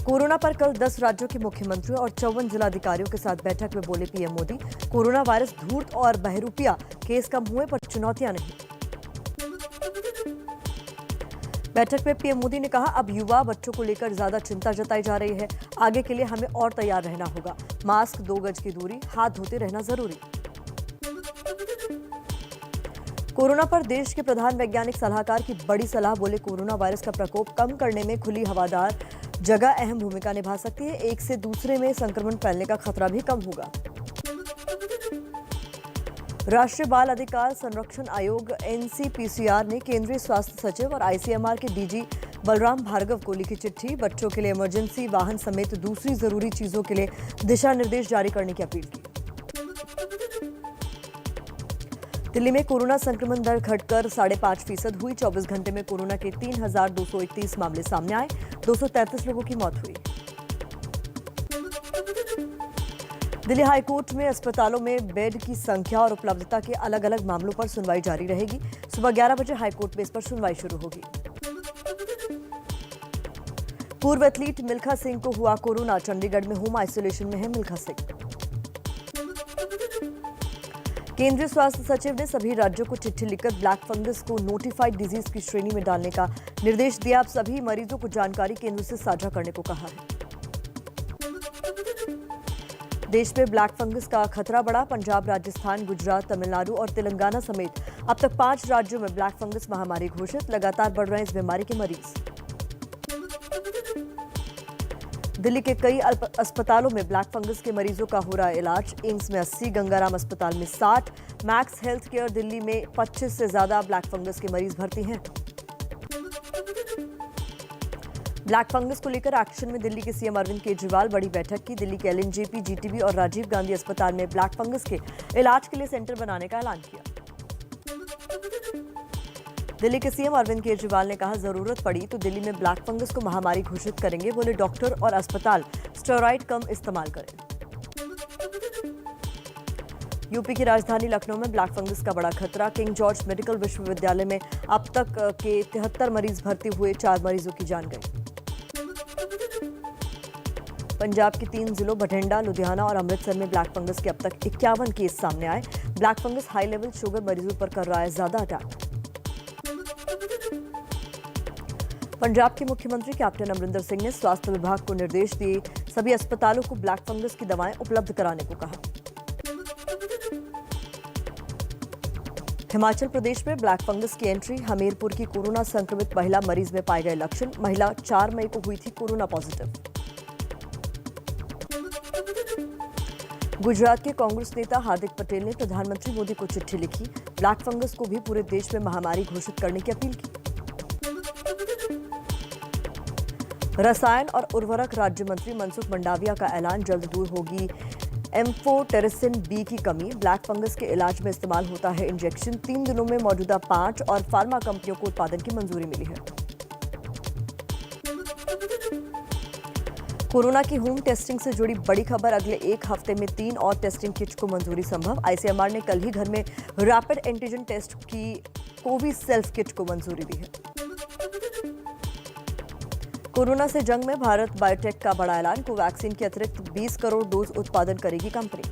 Corona पर कल 10 राज्यों के मुख्यमंत्रियों और 54 जिलाधिकारियों के साथ बैठक में बोले पीएम मोदी, कोरोना वायरस धूर्त और बहरूपिया, केस कम हुए पर चुनौतियां नहीं। बैठक में पीएम मोदी ने कहा, अब युवा बच्चों को लेकर ज्यादा चिंता जताई जा रही है। आगे के लिए हमें और तैयार रहना होगा। मास्क, 2 गज की दूरी, हाथ धोते रहना जरूरी। कोरोना पर देश के प्रधान वैज्ञानिक सलाहकार की बड़ी सलाह, बोले कोरोना वायरस का प्रकोप कम करने में खुली हवादार जगह अहम भूमिका निभा सकती है। एक से दूसरे में संक्रमण फैलने का खतरा भी कम होगा। राष्ट्रीय बाल अधिकार संरक्षण आयोग एनसीपीसीआर ने केंद्रीय स्वास्थ्य सचिव और आईसीएमआर के डीजी बलराम भार्गव को लिखी चिट्ठी, बच्चों के लिए इमरजेंसी वाहन समेत दूसरी जरूरी चीजों के लिए दिशा निर्देश जारी करने की अपील की। दिल्ली में कोरोना संक्रमण दर घटकर 5.5% हुई। 24 घंटे में कोरोना के 3,231 मामले सामने आए। 233 लोगों की मौत हुई। दिल्ली हाईकोर्ट में अस्पतालों में बेड की संख्या और उपलब्धता के अलग अलग मामलों पर सुनवाई जारी रहेगी। सुबह 11 बजे हाईकोर्ट में इस पर सुनवाई शुरू होगी। पूर्व एथलीट मिल्खा सिंह को हुआ कोरोना, चंडीगढ़ में होम आइसोलेशन में है मिल्खा सिंह। केंद्रीय स्वास्थ्य सचिव ने सभी राज्यों को चिट्ठी लिखकर ब्लैक फंगस को नोटिफाइड डिजीज की श्रेणी में डालने का निर्देश दिया। अब सभी मरीजों को जानकारी केंद्र से साझा करने को कहा है। देश में ब्लैक फंगस का खतरा बढ़ा। पंजाब, राजस्थान, गुजरात, तमिलनाडु और तेलंगाना समेत अब तक 5 राज्यों में ब्लैक फंगस महामारी घोषित। लगातार बढ़ रहे हैं इस बीमारी के मरीज। दिल्ली के कई अस्पतालों में ब्लैक फंगस के मरीजों का हो रहा है इलाज। एम्स में 80, गंगाराम अस्पताल में 60, मैक्स हेल्थ केयर दिल्ली में 25 से ज्यादा ब्लैक फंगस के मरीज भर्ती हैं। ब्लैक फंगस को लेकर एक्शन में दिल्ली के सीएम अरविंद केजरीवाल, बड़ी बैठक की। दिल्ली के एलएनजेपी, जीटीबी और राजीव गांधी अस्पताल में ब्लैक फंगस के इलाज के लिए सेंटर बनाने का ऐलान किया। दिल्ली के सीएम अरविंद केजरीवाल ने कहा, जरूरत पड़ी तो दिल्ली में ब्लैक फंगस को महामारी घोषित करेंगे। बोले डॉक्टर और अस्पताल स्टेरॉइड कम इस्तेमाल करें। यूपी की राजधानी लखनऊ में ब्लैक फंगस का बड़ा खतरा। किंग जॉर्ज मेडिकल विश्वविद्यालय में अब तक के 73 मरीज भर्ती हुए, 4 मरीजों की जान गई। पंजाब के 3 जिलों बठिंडा, लुधियाना और अमृतसर में ब्लैक फंगस के अब तक 51 केस सामने आए। Black fungus high level sugar मरीजों पर कर रहा है ज्यादा अटैक। पंजाब के मुख्यमंत्री कैप्टन अमरिंदर सिंह ने स्वास्थ्य विभाग को निर्देश दिए, सभी अस्पतालों को ब्लैक फंगस की दवाएं उपलब्ध कराने को कहा। हिमाचल प्रदेश में ब्लैक फंगस की एंट्री। हमीरपुर की कोरोना संक्रमित महिला मरीज में पाए गए लक्षण। महिला 4 मई को हुई थी कोरोना पॉजिटिव। गुजरात के कांग्रेस नेता हार्दिक पटेल ने प्रधानमंत्री मोदी को चिट्ठी लिखी। ब्लैक फंगस को भी पूरे देश में महामारी घोषित करने की अपील की। रसायन और उर्वरक राज्य मंत्री मनसुख मंडाविया का ऐलान, जल्द दूर होगी एम्फोटेरिसिन बी की कमी। ब्लैक फंगस के इलाज में इस्तेमाल होता है इंजेक्शन। 3 दिनों में मौजूदा 5 और फार्मा कंपनियों को उत्पादन की मंजूरी मिली है। कोरोना की होम टेस्टिंग से जुड़ी बड़ी खबर, अगले 1 हफ्ते में 3 और टेस्टिंग किट को मंजूरी संभव। आईसीएमआर ने कल ही घर में रैपिड एंटीजन टेस्ट की कोविड सेल्फ किट को मंजूरी दी है। कोरोना से जंग में भारत बायोटेक का बड़ा ऐलान। कोवैक्सीन के अतिरिक्त 20 करोड़ डोज उत्पादन करेगी कंपनी।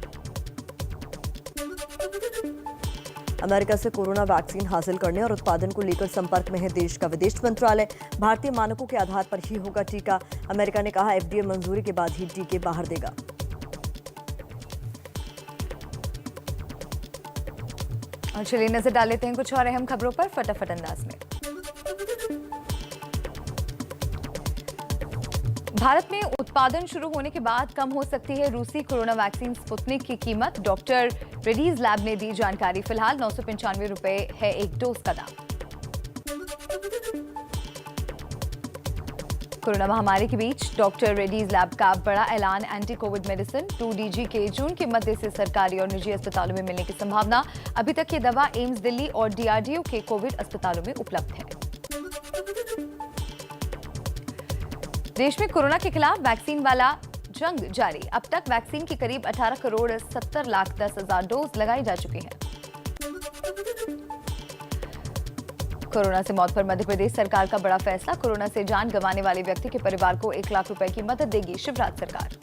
अमेरिका से कोरोना वैक्सीन हासिल करने और उत्पादन को लेकर संपर्क में है देश का विदेश मंत्रालय। भारतीय मानकों के आधार पर ही होगा टीका। अमेरिका ने कहा, एफडीए मंजूरी के बाद ही टीके बाहर देगा। और चलिए नजर डाल लेते हैं कुछ और अहम खबरों पर फटाफट अंदाज में। भारत में उत्पादन शुरू होने के बाद कम हो सकती है रूसी कोरोना वैक्सीन स्पुतनिक की कीमत। डॉक्टर रेड्डीज लैब ने दी जानकारी। फिलहाल 995 रुपए है एक डोज का दाम। कोरोना महामारी के बीच डॉक्टर रेड्डीज लैब का बड़ा ऐलान। एंटी कोविड मेडिसिन 2DG के जून के मध्य से सरकारी और निजी अस्पतालों में मिलने की संभावना। अभी तक ये दवा एम्स दिल्ली और DRDO के कोविड अस्पतालों में उपलब्ध है। देश में कोरोना के खिलाफ वैक्सीन वाला जंग जारी। अब तक वैक्सीन की करीब 18 करोड़ 70 लाख 10 हजार डोज लगाई जा चुकी हैं। कोरोना से मौत पर मध्य प्रदेश सरकार का बड़ा फैसला। कोरोना से जान गंवाने वाले व्यक्ति के परिवार को 1 लाख रुपए की मदद देगी शिवराज सरकार।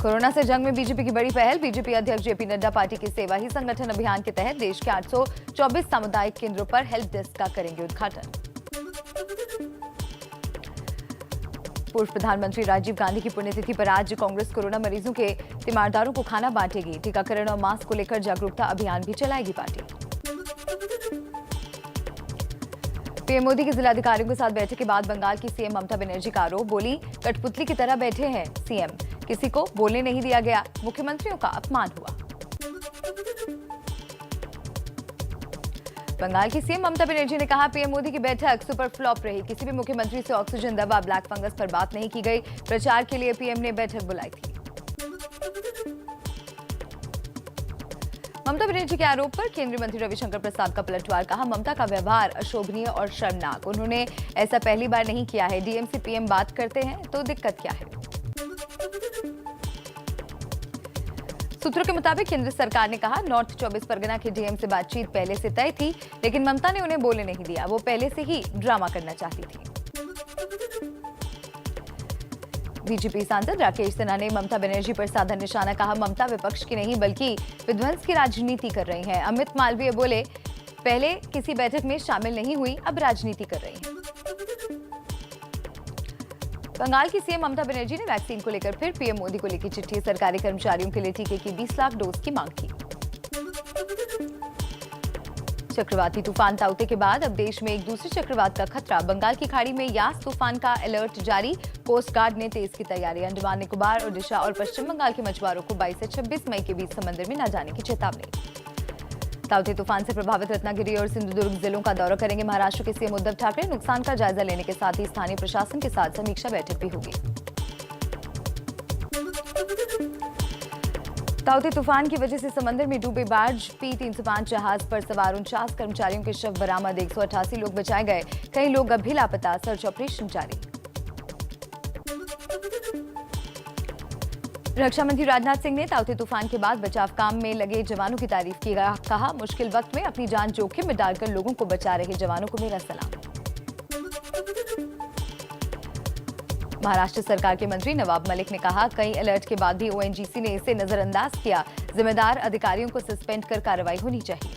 कोरोना से जंग में बीजेपी की बड़ी पहल। बीजेपी अध्यक्ष जेपी नड्डा पार्टी की सेवा ही संगठन अभियान के तहत देश के 824 सामुदायिक केंद्रों पर हेल्प डेस्क का करेंगे उद्घाटन। पूर्व प्रधानमंत्री राजीव गांधी की पुण्यतिथि पर आज कांग्रेस कोरोना मरीजों के तीमारदारों को खाना बांटेगी। टीकाकरण और मास्क को लेकर जागरूकता अभियान भी चलाएगी पार्टी। पीएम मोदी के जिलाधिकारियों के साथ बैठक के बाद बंगाल की सीएम ममता बनर्जी का आरोप। बोली, कठपुतली की तरह बैठे हैं सीएम, किसी को बोलने नहीं दिया गया, मुख्यमंत्रियों का अपमान हुआ। बंगाल की सीएम ममता बनर्जी ने कहा, पीएम मोदी की बैठक सुपर फ्लॉप रही। किसी भी मुख्यमंत्री से ऑक्सीजन दवा, ब्लैक फंगस पर बात नहीं की गई। प्रचार के लिए पीएम ने बैठक बुलाई थी। ममता बनर्जी के आरोप पर केंद्रीय मंत्री रविशंकर प्रसाद का पलटवार। कहा, ममता का व्यवहार अशोभनीय और शर्मनाक। उन्होंने ऐसा पहली बार नहीं किया है। डीएम से पीएम बात करते हैं तो दिक्कत क्या है। सूत्रों के मुताबिक केंद्र सरकार ने कहा, नॉर्थ 24 परगना के डीएम से बातचीत पहले से तय थी, लेकिन ममता ने उन्हें बोलने नहीं दिया। वो पहले से ही ड्रामा करना चाहती थी। बीजेपी सांसद राकेश सिन्हा ने ममता बनर्जी पर साधा निशाना। कहा, ममता विपक्ष की नहीं बल्कि विध्वंस की राजनीति कर रही हैं। अमित मालवीय बोले, पहले किसी बैठक में शामिल नहीं हुई, अब राजनीति कर रही हैं। बंगाल की सीएम ममता बनर्जी ने वैक्सीन को लेकर फिर पीएम मोदी को लिखी चिट्ठी। सरकारी कर्मचारियों के लिए टीके की 20 लाख डोज की मांग की। चक्रवाती तूफान ताउते के बाद अब देश में एक दूसरे चक्रवात का खतरा। बंगाल की खाड़ी में यास तूफान का अलर्ट जारी। कोस्ट गार्ड ने तेज की तैयारी। अंडमान निकोबार, ओडिशा और पश्चिम बंगाल के मछुआरों को 22 से 26 मई के बीच समंदर में न जाने की चेतावनी। ताउते तूफान से प्रभावित रत्नागिरी और सिंधुदुर्ग जिलों का दौरा करेंगे महाराष्ट्र के सीएम उद्धव ठाकरे। नुकसान का जायजा लेने के साथ ही स्थानीय प्रशासन के साथ समीक्षा बैठक भी होगी। ताउते तूफान की वजह से समंदर में डूबे बार्ज P-305 जहाज पर सवार 49 कर्मचारियों के शव बरामद। 188 लोग बचाए गए, कई लोग अब भी लापता। सर्च ऑपरेशन जारी। रक्षा मंत्री राजनाथ सिंह ने ताउते तूफान के बाद बचाव काम में लगे जवानों की तारीफ की। कहा, मुश्किल वक्त में अपनी जान जोखिम में डालकर लोगों को बचा रहे जवानों को मेरा सलाम। महाराष्ट्र सरकार के मंत्री नवाब मलिक ने कहा, कई अलर्ट के बाद भी ओएनजीसी ने इसे नजरअंदाज किया। जिम्मेदार अधिकारियों को सस्पेंड कर कार्रवाई होनी चाहिए।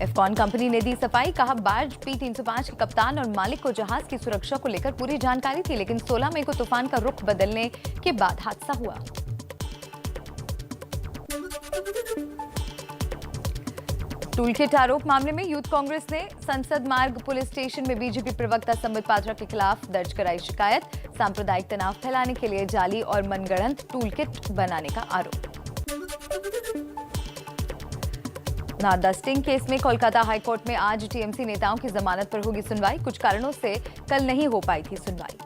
एफकॉन कंपनी ने दी सफाई। कहा, बार्ज P-305 के कप्तान और मालिक को जहाज की सुरक्षा को लेकर पूरी जानकारी थी, लेकिन 16 मई को तूफान का रुख बदलने के बाद हादसा हुआ। टूलकिट आरोप मामले में यूथ कांग्रेस ने संसद मार्ग पुलिस स्टेशन में बीजेपी प्रवक्ता संबित पात्रा के खिलाफ दर्ज कराई शिकायत। सांप्रदायिक तनाव फैलाने के लिए जाली और मनगढ़ंत टूलकिट बनाने का आरोप। नारदा स्टिंग केस में कोलकाता हाईकोर्ट में आज टीएमसी नेताओं की जमानत पर होगी सुनवाई। कुछ कारणों से कल नहीं हो पाई थी सुनवाई।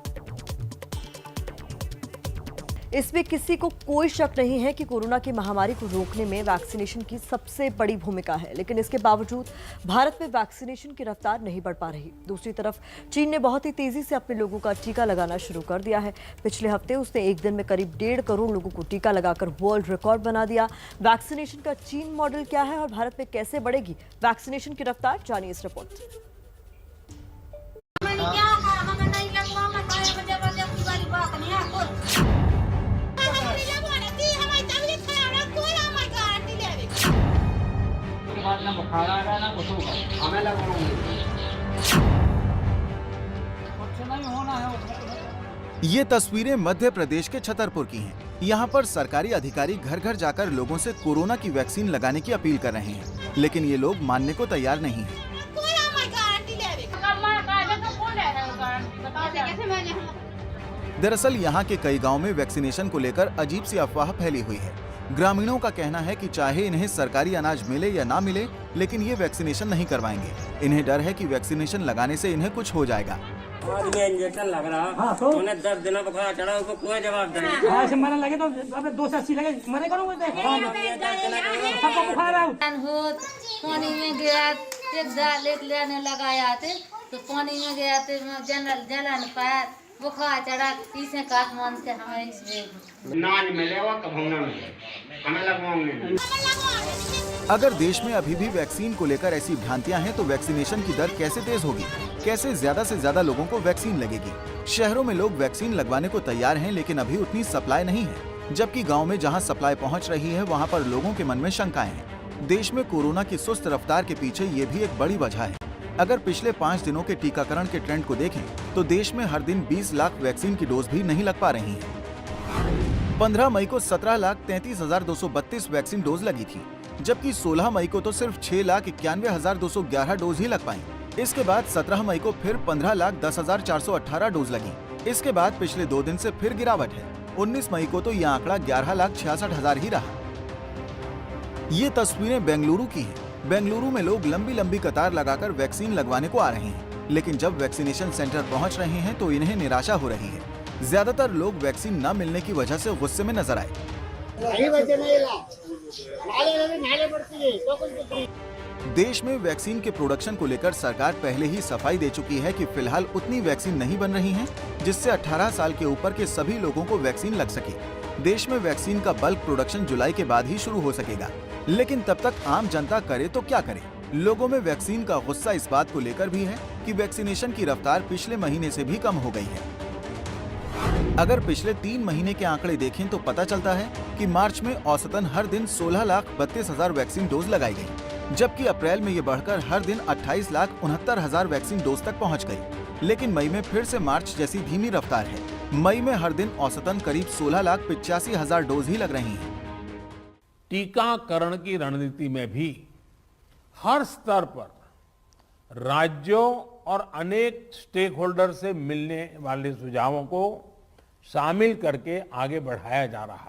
इसमें किसी को कोई शक नहीं है कि कोरोना की महामारी को रोकने में वैक्सीनेशन की सबसे बड़ी भूमिका है, लेकिन इसके बावजूद भारत में वैक्सीनेशन की रफ्तार नहीं बढ़ पा रही। दूसरी तरफ चीन ने बहुत ही तेजी से अपने लोगों का टीका लगाना शुरू कर दिया है। पिछले हफ्ते उसने एक दिन में करीब 1.5 करोड़ लोगों को टीका लगाकर वर्ल्ड रिकॉर्ड बना दिया। वैक्सीनेशन का चीन मॉडल क्या है और भारत में कैसे बढ़ेगी वैक्सीनेशन की रफ्तार, जानिए इस रिपोर्ट। ये तस्वीरें मध्य प्रदेश के छतरपुर की हैं। यहाँ पर सरकारी अधिकारी घर घर जाकर लोगों से कोरोना की वैक्सीन लगाने की अपील कर रहे हैं, लेकिन ये लोग मानने को तैयार नहीं हैं। दरअसल यहाँ के कई गांव में वैक्सीनेशन को लेकर अजीब सी अफवाह फैली हुई है। ग्रामीणों का कहना है कि चाहे इन्हें सरकारी अनाज मिले या ना मिले, लेकिन ये वैक्सीनेशन नहीं करवाएंगे। इन्हें डर है कि वैक्सीनेशन लगाने से इन्हें कुछ हो जाएगा। आज में इंजेक्शन लग रहा तो उन्हें 10 दिन बुखार चढ़ा, उसको कोई जवाब नहीं। ऐसे मरने लगे तो अब 280 लगे मरे करूँगा सबको बुखार हो पानी में गया, एक लेने लगाया थे तो पानी में गया थे, जला नहीं पाया, बुखार चढ़ा तीसरे काठमांडू से हमें इसलिए ना मिलेगा कभी ना मिले हमें लगवाएंगे। अगर देश में अभी भी वैक्सीन को लेकर ऐसी भ्रांतियां हैं तो वैक्सीनेशन की दर कैसे तेज होगी? कैसे ज्यादा से ज्यादा लोगों को वैक्सीन लगेगी? शहरों में लोग वैक्सीन लगवाने को तैयार हैं, लेकिन अभी उतनी सप्लाई नहीं है, जबकि गांव में जहां सप्लाई पहुंच रही है वहां पर लोगों के मन में शंकाएं हैं। देश में कोरोना की सुस्त रफ्तार के पीछे ये भी एक बड़ी वजह है। अगर पिछले 5 दिनों के टीकाकरण के ट्रेंड को देखें तो देश में हर दिन 20 लाख वैक्सीन की डोज भी नहीं लग पा रही है। 15 मई को 17,33,232 वैक्सीन डोज लगी थी, जबकि 16 मई को तो सिर्फ 6,91,211 डोज ही लग पाई। इसके बाद 17 मई को फिर 15,10,418 डोज लगी। इसके बाद पिछले 2 दिन से फिर गिरावट है। 19 मई को तो यह आंकड़ा 11,66,000 ही रहा। ये तस्वीरें बेंगलुरु की हैं। बेंगलुरु में लोग लंबी लंबी कतार लगाकर वैक्सीन लगवाने को आ रहे हैं, लेकिन जब वैक्सीनेशन सेंटर पहुंच रहे हैं तो इन्हें निराशा हो रही है। ज्यादातर लोग वैक्सीन न मिलने की वजह से गुस्से में नजर आए। देश में वैक्सीन के प्रोडक्शन को लेकर सरकार पहले ही सफाई दे चुकी है कि फिलहाल उतनी वैक्सीन नहीं बन रही है जिससे 18 साल के ऊपर के सभी लोगों को वैक्सीन लग सके। देश में वैक्सीन का बल्क प्रोडक्शन जुलाई के बाद ही शुरू हो सकेगा, लेकिन तब तक आम जनता करे तो क्या करे? लोगों में वैक्सीन का गुस्सा इस बात को लेकर भी है कि वैक्सीनेशन की रफ्तार पिछले महीने से भी कम हो गई है। अगर पिछले 3 महीने के आंकड़े देखें तो पता चलता है कि मार्च में औसतन हर दिन 16,32,000 वैक्सीन डोज लगाई गई, जबकि अप्रैल में ये बढ़कर हर दिन 28,69,000 वैक्सीन डोज तक पहुंच गई। लेकिन मई में फिर से मार्च जैसी धीमी रफ्तार है। मई में हर दिन औसतन करीब 16,85,000 डोज ही लग रही हैं। टीकाकरण की रणनीति में भी हर स्तर पर राज्यों और अनेक स्टेक होल्डर से मिलने वाले सुझावों को शामिल करके आगे बढ़ाया जा रहा है।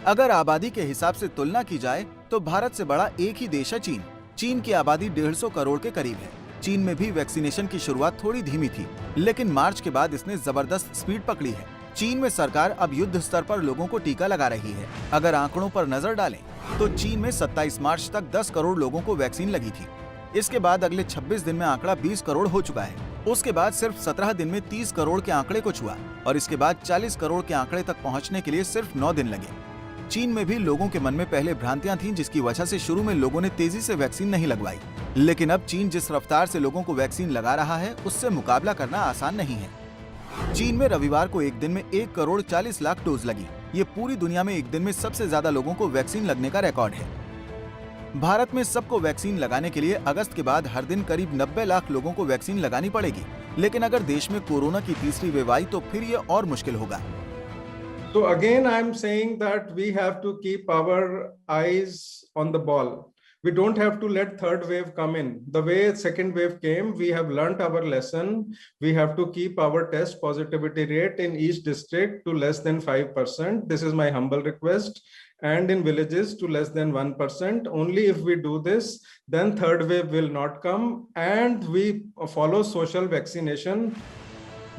अगर आबादी के हिसाब से तुलना की जाए तो भारत से बड़ा एक ही देश है चीन। चीन की आबादी 150 करोड़ के करीब है। चीन में भी वैक्सीनेशन की शुरुआत थोड़ी धीमी थी, लेकिन मार्च के बाद इसने जबरदस्त स्पीड पकड़ी है। चीन में सरकार अब युद्ध स्तर पर लोगों को टीका लगा रही है। अगर आंकड़ों पर नजर डालें तो चीन में 27 मार्च तक 10 करोड़ लोगों को वैक्सीन लगी थी। इसके बाद अगले 26 दिन में आंकड़ा 20 करोड़ हो चुका है। उसके बाद सिर्फ 17 दिन में 30 करोड़ के आंकड़े को छुआ और इसके बाद 40 करोड़ के आंकड़े तक पहुंचने के लिए सिर्फ 9 दिन लगे। चीन में भी लोगों के मन में पहले भ्रांतियां थीं, जिसकी वजह से शुरू में लोगों ने तेजी से वैक्सीन नहीं लगवाई। लेकिन अब चीन जिस रफ्तार से लोगों को वैक्सीन लगा रहा है उससे मुकाबला करना आसान नहीं है। चीन में रविवार को एक दिन में 1 करोड़ 40 लाख डोज लगी। ये पूरी दुनिया में एक दिन में सबसे ज्यादा लोगों को वैक्सीन लगने का रिकॉर्ड है। भारत में सबको वैक्सीन लगाने के लिए अगस्त के बाद हर दिन करीब 90 लाख लोगों को वैक्सीन लगानी पड़ेगी। लेकिन अगर देश में कोरोना की तीसरी वेव आई तो फिर ये और मुश्किल होगा। So again, I'm saying that we have to keep our eyes on the ball. We don't have to let third wave come in. The way second wave came, we have learnt our lesson. We have to keep our test positivity rate in each district to less than 5%. This is my humble request. And in villages to less than 1%. Only if we do this, then third wave will not come and we follow social vaccination.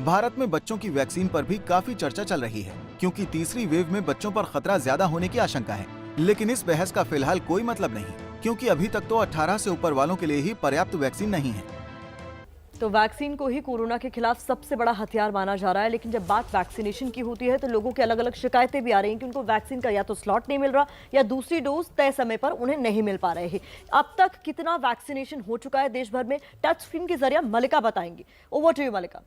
Bharat में बच्चों की vaccine पर भी काफी चर्चा चल रही है, क्योंकि तीसरी वेव में बच्चों पर खतरा ज्यादा होने की आशंका है। लेकिन इस बहस का फिलहाल कोई मतलब नहीं, क्योंकि अभी तक तो 18 से ऊपर वालों के लिए ही पर्याप्त वैक्सीन नहीं है। तो वैक्सीन को ही कोरोना के खिलाफ सबसे बड़ा हथियार माना जा रहा है, लेकिन जब बात वैक्सीनेशन की होती है तो लोगों की अलग अलग शिकायतें भी आ रही हैं कि उनको वैक्सीन का या तो स्लॉट नहीं मिल रहा या दूसरी डोज तय समय पर उन्हें नहीं मिल पा रहे हैं। अब तक कितना वैक्सीनेशन हो चुका है देश भर में, टच स्क्रीन के जरिए मलिका बताएंगी। ओवर टू यू मलिका।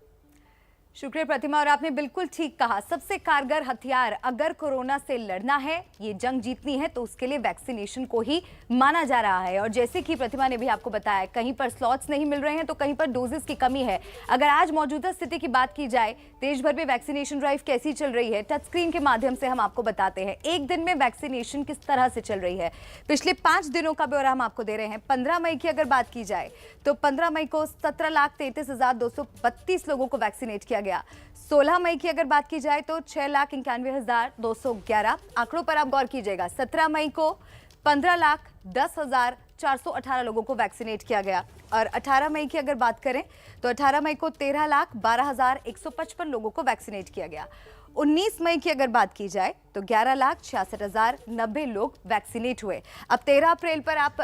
शुक्रिया प्रतिमा, और आपने बिल्कुल ठीक कहा, सबसे कारगर हथियार अगर कोरोना से लड़ना है, ये जंग जीतनी है, तो उसके लिए वैक्सीनेशन को ही माना जा रहा है। और जैसे कि प्रतिमा ने भी आपको बताया, कहीं पर स्लॉट्स नहीं मिल रहे हैं तो कहीं पर डोजेस की कमी है। अगर आज मौजूदा स्थिति की बात की जाए, देश भर में वैक्सीनेशन ड्राइव कैसी चल रही है, टच स्क्रीन के माध्यम से हम आपको बताते हैं। एक दिन में वैक्सीनेशन किस तरह से चल रही है, पिछले 5 दिनों का ब्यौरा हम आपको दे रहे हैं। 15 मई की अगर बात की जाए तो 15 मई को 17,33,232 लोगों को वैक्सीनेट किया गया। 16 मई की अगर बात की जाए तो 6,91,211 आंकड़ों पर आप गौर कीजिएगा। 17 मई को 15,10,418 लोगों को वैक्सीनेट किया गया। और 18 मई की अगर बात करें तो 18 मई को 13,12,155 लोगों को वैक्सीनेट किया गया। 19 मई की अगर बात की जाए तो 11,66,090 लोग वैक्सीनेट हुए। अब 13 अप्रैल पर आप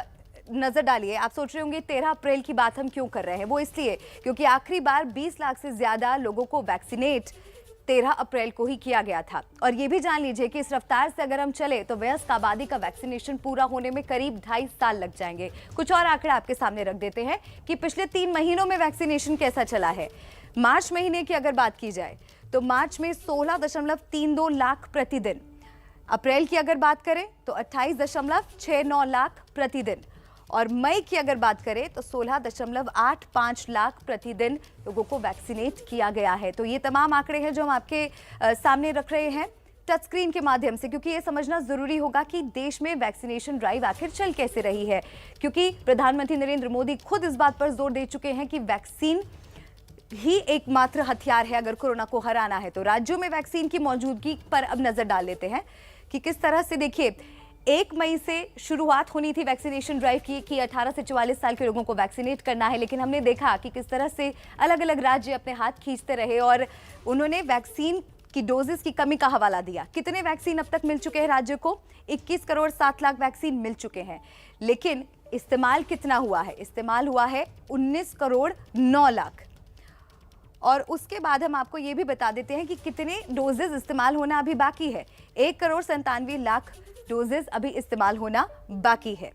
नजर डालिए, आप सोच रहे होंगे 13 अप्रैल की बात हम क्यों कर रहे हैं। वो इसलिए क्योंकि आखिरी बार 20 लाख से ज्यादा लोगों को वैक्सीनेट 13 अप्रैल को ही किया गया था। और ये भी जान लीजिए कि इस रफ्तार से अगर हम चले तो वयस्क आबादी का वैक्सीनेशन पूरा होने में करीब 2.5 साल लग जाएंगे। कुछ और आंकड़े आपके सामने रख देते हैं कि पिछले 3 महीनों में वैक्सीनेशन कैसा चला है। मार्च महीने की अगर बात की जाए तो मार्च में 16.32 लाख प्रतिदिन, अप्रैल की अगर बात करें तो 28.69 लाख प्रतिदिन, और मई की अगर बात करें तो 16.85 लाख प्रतिदिन लोगों को वैक्सीनेट किया गया है। तो ये तमाम आंकड़े हैं जो हम आपके सामने रख रहे हैं टच स्क्रीन के माध्यम से, क्योंकि ये समझना जरूरी होगा कि देश में वैक्सीनेशन ड्राइव आखिर चल कैसे रही है। क्योंकि प्रधानमंत्री नरेंद्र मोदी खुद इस बात पर जोर दे चुके हैं कि वैक्सीन ही एकमात्र हथियार है अगर कोरोना को हराना है। तो राज्यों में वैक्सीन की मौजूदगी पर अब नजर डाल लेते हैं कि किस तरह से। देखिए, 1 मई से शुरुआत होनी थी वैक्सीनेशन ड्राइव की कि 18 से 44 साल के लोगों को वैक्सीनेट करना है, लेकिन हमने देखा कि किस तरह से अलग अलग राज्य अपने हाथ खींचते रहे और उन्होंने वैक्सीन की डोजेस की कमी का हवाला दिया। कितने वैक्सीन अब तक मिल चुके हैं राज्य को? 21 करोड़ 7 लाख वैक्सीन मिल चुके हैं, लेकिन इस्तेमाल कितना हुआ है? इस्तेमाल हुआ है 19 करोड़ 9 लाख। और उसके बाद हम आपको ये भी बता देते हैं कि कितने डोजेस इस्तेमाल होना अभी बाकी है। 1 करोड़ 97 लाख डोजेस अभी इस्तेमाल होना बाकी है।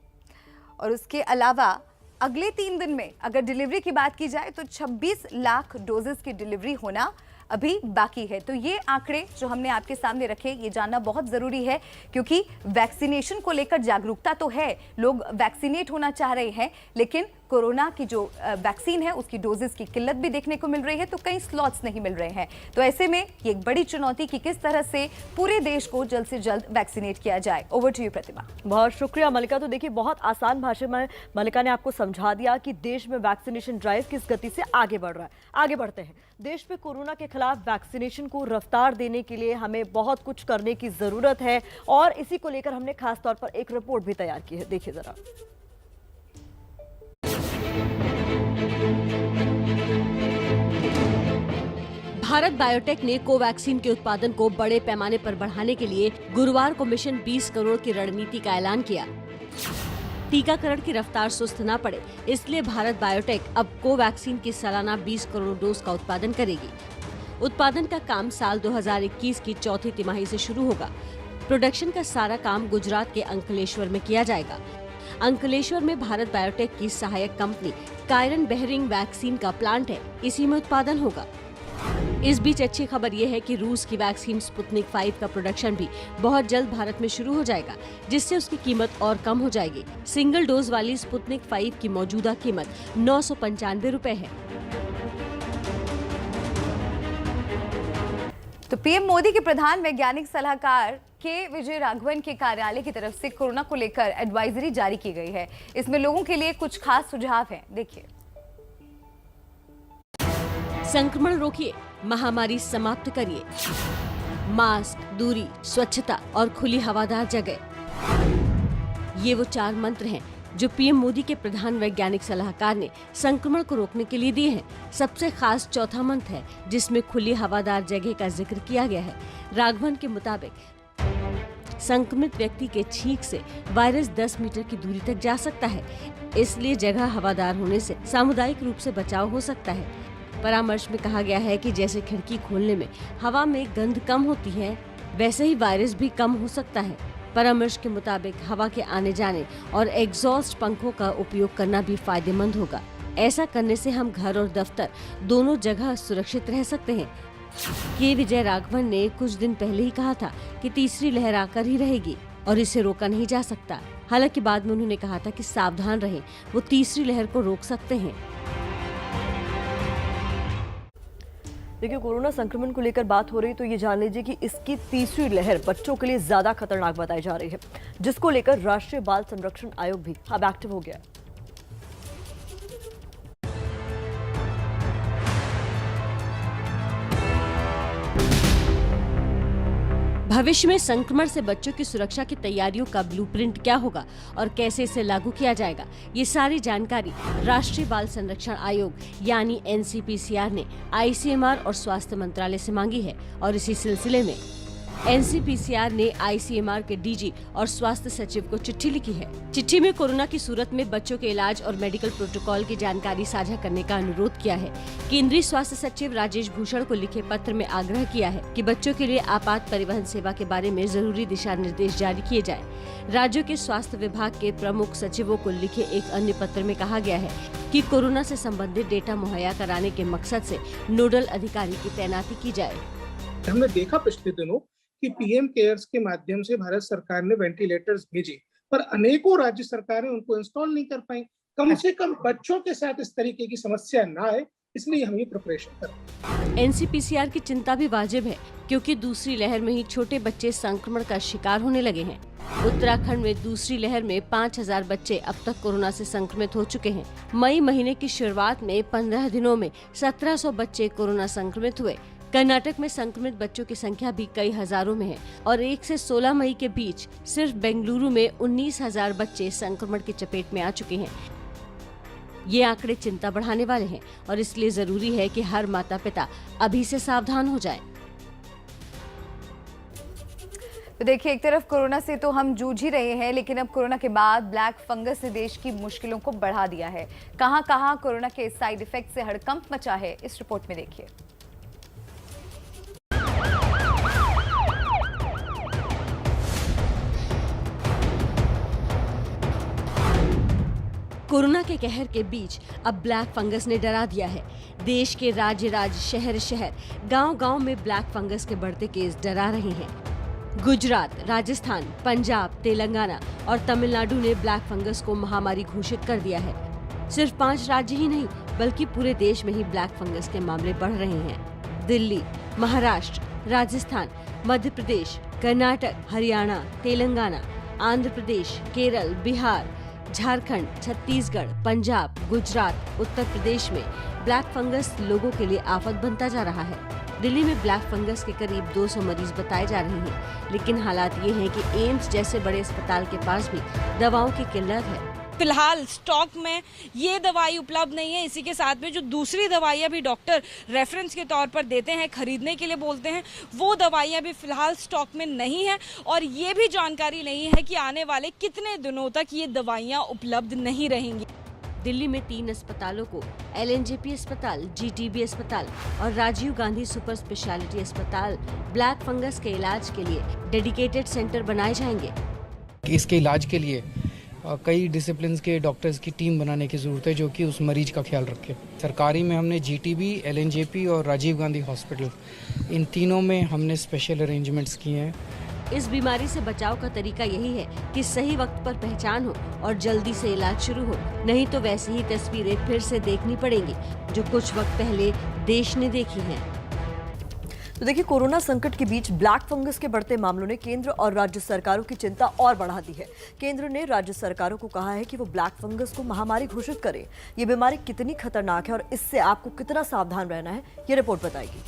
और उसके अलावा अगले 3 दिन में अगर डिलीवरी की बात की जाए तो 26 लाख डोजेस की डिलीवरी होना अभी बाकी है। तो ये आंकड़े जो हमने आपके सामने रखे, ये जानना बहुत जरूरी है, क्योंकि वैक्सीनेशन को लेकर जागरूकता तो है, लोग वैक्सीनेट होना चाह रहे हैं, लेकिन कोरोना की जो वैक्सीन है उसकी डोजेस की किल्लत भी देखने को मिल रही है, तो कई स्लॉट्स नहीं मिल रहे हैं। तो ऐसे में ये एक बड़ी चुनौती कि किस तरह से पूरे देश को जल्द से जल्द वैक्सीनेट किया जाए। ओवर टू यू प्रतिमा। बहुत शुक्रिया मलिका। तो देखिए, बहुत आसान भाषा में मलिका ने आपको समझा दिया कि देश में वैक्सीनेशन ड्राइव किस गति से आगे बढ़ रहा है। आगे बढ़ते हैं। देश में कोरोना के खिलाफ वैक्सीनेशन को रफ्तार देने के लिए हमें बहुत कुछ करने की जरूरत है, और इसी को लेकर हमने खास तौर पर एक रिपोर्ट भी तैयार की है। देखिए जरा। भारत बायोटेक ने कोवैक्सीन के उत्पादन को बड़े पैमाने पर बढ़ाने के लिए गुरुवार को मिशन 20 करोड़ की रणनीति का ऐलान किया। टीकाकरण की रफ्तार सुस्त न पड़े, इसलिए भारत बायोटेक अब कोवैक्सीन की सालाना 20 करोड़ डोज का उत्पादन करेगी। उत्पादन का काम साल 2021 की चौथी तिमाही से शुरू होगा। प्रोडक्शन का सारा काम गुजरात के अंकलेश्वर में किया जाएगा। अंकलेश्वर में भारत बायोटेक की सहायक कंपनी कायरन बेहरिंग वैक्सीन का प्लांट है, इसी में उत्पादन होगा। इस बीच अच्छी खबर यह है कि रूस की वैक्सीन स्पुतनिक 5 का प्रोडक्शन भी बहुत जल्द भारत में शुरू हो जाएगा, जिससे उसकी कीमत और कम हो जाएगी। सिंगल डोज वाली स्पुतनिक 5 की मौजूदा कीमत 995 रुपए है। तो पीएम मोदी के प्रधान वैज्ञानिक सलाहकार के विजय राघवन के कार्यालय की तरफ से कोरोना को लेकर एडवाइजरी जारी की गई है। इसमें लोगों के लिए कुछ खास सुझाव हैं, देखिए। संक्रमण रोकिए, महामारी समाप्त करिए। मास्क, दूरी, स्वच्छता और खुली हवादार जगह, ये वो 4 मंत्र हैं जो पीएम मोदी के प्रधान वैज्ञानिक सलाहकार ने संक्रमण को रोकने के लिए दिए हैं। सबसे खास चौथा मंत्र है जिसमें खुली हवादार जगह का जिक्र किया गया है। राघवन के मुताबिक संक्रमित व्यक्ति के छींक से वायरस 10 मीटर की दूरी तक जा सकता है, इसलिए जगह हवादार होने से सामुदायिक रूप से बचाव हो सकता है। परामर्श में कहा गया है कि जैसे खिड़की खोलने में हवा में गंध कम होती है, वैसे ही वायरस भी कम हो सकता है। परामर्श के मुताबिक हवा के आने जाने और एग्जॉस्ट पंखों का उपयोग करना भी फायदेमंद होगा। ऐसा करने से हम घर और दफ्तर दोनों जगह सुरक्षित रह सकते हैं। के विजय राघवन ने कुछ दिन पहले ही कहा था कि तीसरी लहर आकर ही रहेगी और इसे रोका नहीं जा सकता। हालांकि बाद में उन्होंने कहा था कि सावधान रहें, वो तीसरी लहर को रोक सकते हैं। देखिए, कोरोना संक्रमण को लेकर बात हो रही तो ये जान लीजिए कि इसकी तीसरी लहर बच्चों के लिए ज्यादा खतरनाक बताई जा रही है, जिसको लेकर राष्ट्रीय बाल संरक्षण आयोग भी अब एक्टिव हो गया है। भविष्य में संक्रमण से बच्चों की सुरक्षा की तैयारियों का ब्लूप्रिंट क्या होगा और कैसे इसे लागू किया जाएगा, ये सारी जानकारी राष्ट्रीय बाल संरक्षण आयोग यानी NCPCR ने ICMR और स्वास्थ्य मंत्रालय से मांगी है। और इसी सिलसिले में एनसीपीसीआर ने आईसीएमआर के डीजी और स्वास्थ्य सचिव को चिट्ठी लिखी है। चिट्ठी में कोरोना की सूरत में बच्चों के इलाज और मेडिकल प्रोटोकॉल की जानकारी साझा करने का अनुरोध किया है। केंद्रीय स्वास्थ्य सचिव राजेश भूषण को लिखे पत्र में आग्रह किया है कि बच्चों के लिए आपात परिवहन सेवा के बारे में जरूरी दिशा निर्देश जारी किए जाए। राज्यों के स्वास्थ्य विभाग के प्रमुख सचिवों को लिखे एक अन्य पत्र में कहा गया है कि कोरोना से संबंधित डेटा मुहैया कराने के मकसद से नोडल अधिकारी की तैनाती की जाए। हमने देखा पिछले दिनों कि पीएम केयर्स के माध्यम से भारत सरकार ने वेंटिलेटर्स भेजे, पर अनेकों राज्य सरकारें उनको इंस्टॉल नहीं कर पाई। कम से कम बच्चों के साथ इस तरीके की समस्या ना आए, इसलिए हम ये प्रिपरेशन कर रहे हैं। एनसीपीसीआर की चिंता भी वाजिब है, क्योंकि दूसरी लहर में ही छोटे बच्चे संक्रमण का शिकार होने लगे हैं। उत्तराखंड में दूसरी लहर में 5000 बच्चे अब तक कोरोना से संक्रमित हो चुके हैं। मई महीने की शुरुआत में 15 दिनों में 1700 बच्चे कोरोना संक्रमित हुए। कर्नाटक में संक्रमित बच्चों की संख्या भी कई हजारों में है और 1 से 16 मई के बीच सिर्फ बेंगलुरु में 19,000 बच्चे संक्रमण की चपेट में आ चुके हैं। ये आंकड़े चिंता बढ़ाने वाले हैं और इसलिए जरूरी है कि हर माता पिता अभी से सावधान हो जाएं। तो देखिए, एक तरफ कोरोना से तो हम जूझ ही रहे हैं, लेकिन अब कोरोना के बाद ब्लैक फंगस ने देश की मुश्किलों को बढ़ा दिया है। कहां कोरोना के साइड इफेक्ट से हड़कंप मचा है, इस रिपोर्ट में देखिए। कोरोना के कहर के बीच अब ब्लैक फंगस ने डरा दिया है। देश के राज्य शहर गांव में ब्लैक फंगस के बढ़ते केस डरा रहे हैं। गुजरात, राजस्थान, पंजाब, तेलंगाना और तमिलनाडु ने ब्लैक फंगस को महामारी घोषित कर दिया है। सिर्फ 5 राज्य ही नहीं, बल्कि पूरे देश में ही ब्लैक फंगस के मामले बढ़ रहे हैं। दिल्ली, महाराष्ट्र, राजस्थान, मध्य प्रदेश, कर्नाटक, हरियाणा, तेलंगाना, आंध्र प्रदेश, केरल, बिहार, झारखंड, छत्तीसगढ़, पंजाब, गुजरात, उत्तर प्रदेश में ब्लैक फंगस लोगों के लिए आफत बनता जा रहा है। दिल्ली में ब्लैक फंगस के करीब 200 मरीज बताए जा रहे हैं, लेकिन हालात ये हैं कि एम्स जैसे बड़े अस्पताल के पास भी दवाओं की किल्लत है। फिलहाल स्टॉक में ये दवाई उपलब्ध नहीं है। इसी के साथ में जो दूसरी दवाइयाँ भी डॉक्टर रेफरेंस के तौर पर देते हैं, खरीदने के लिए बोलते हैं, वो दवाइयाँ भी फिलहाल स्टॉक में नहीं है और ये भी जानकारी नहीं है कि आने वाले कितने दिनों तक ये दवाइयाँ उपलब्ध नहीं रहेंगी। दिल्ली में 3 अस्पतालों को LNJP अस्पताल, GTB अस्पताल और राजीव गांधी सुपर स्पेशलिटी अस्पताल ब्लैक फंगस के इलाज के लिए डेडिकेटेड सेंटर बनाए जाएंगे। इसके इलाज के लिए कई डिसिप्लिन के डॉक्टर्स की टीम बनाने की ज़रूरत है, जो कि उस मरीज का ख्याल रखे। सरकारी में हमने GTB, LNJP और राजीव गांधी हॉस्पिटल, इन तीनों में हमने स्पेशल अरेंजमेंट्स किए हैं। इस बीमारी से बचाव का तरीका यही है कि सही वक्त पर पहचान हो और जल्दी से इलाज शुरू हो, नहीं तो वैसी ही तस्वीरें फिर से देखनी पड़ेंगी जो कुछ वक्त पहले देश ने देखी हैं। तो देखिए, कोरोना संकट के बीच ब्लैक फंगस के बढ़ते मामलों ने केंद्र और राज्य सरकारों की चिंता और बढ़ा दी है। केंद्र ने राज्य सरकारों को कहा है कि वो ब्लैक फंगस को महामारी घोषित करें। ये बीमारी कितनी खतरनाक है और इससे आपको कितना सावधान रहना है, ये रिपोर्ट बताएगी।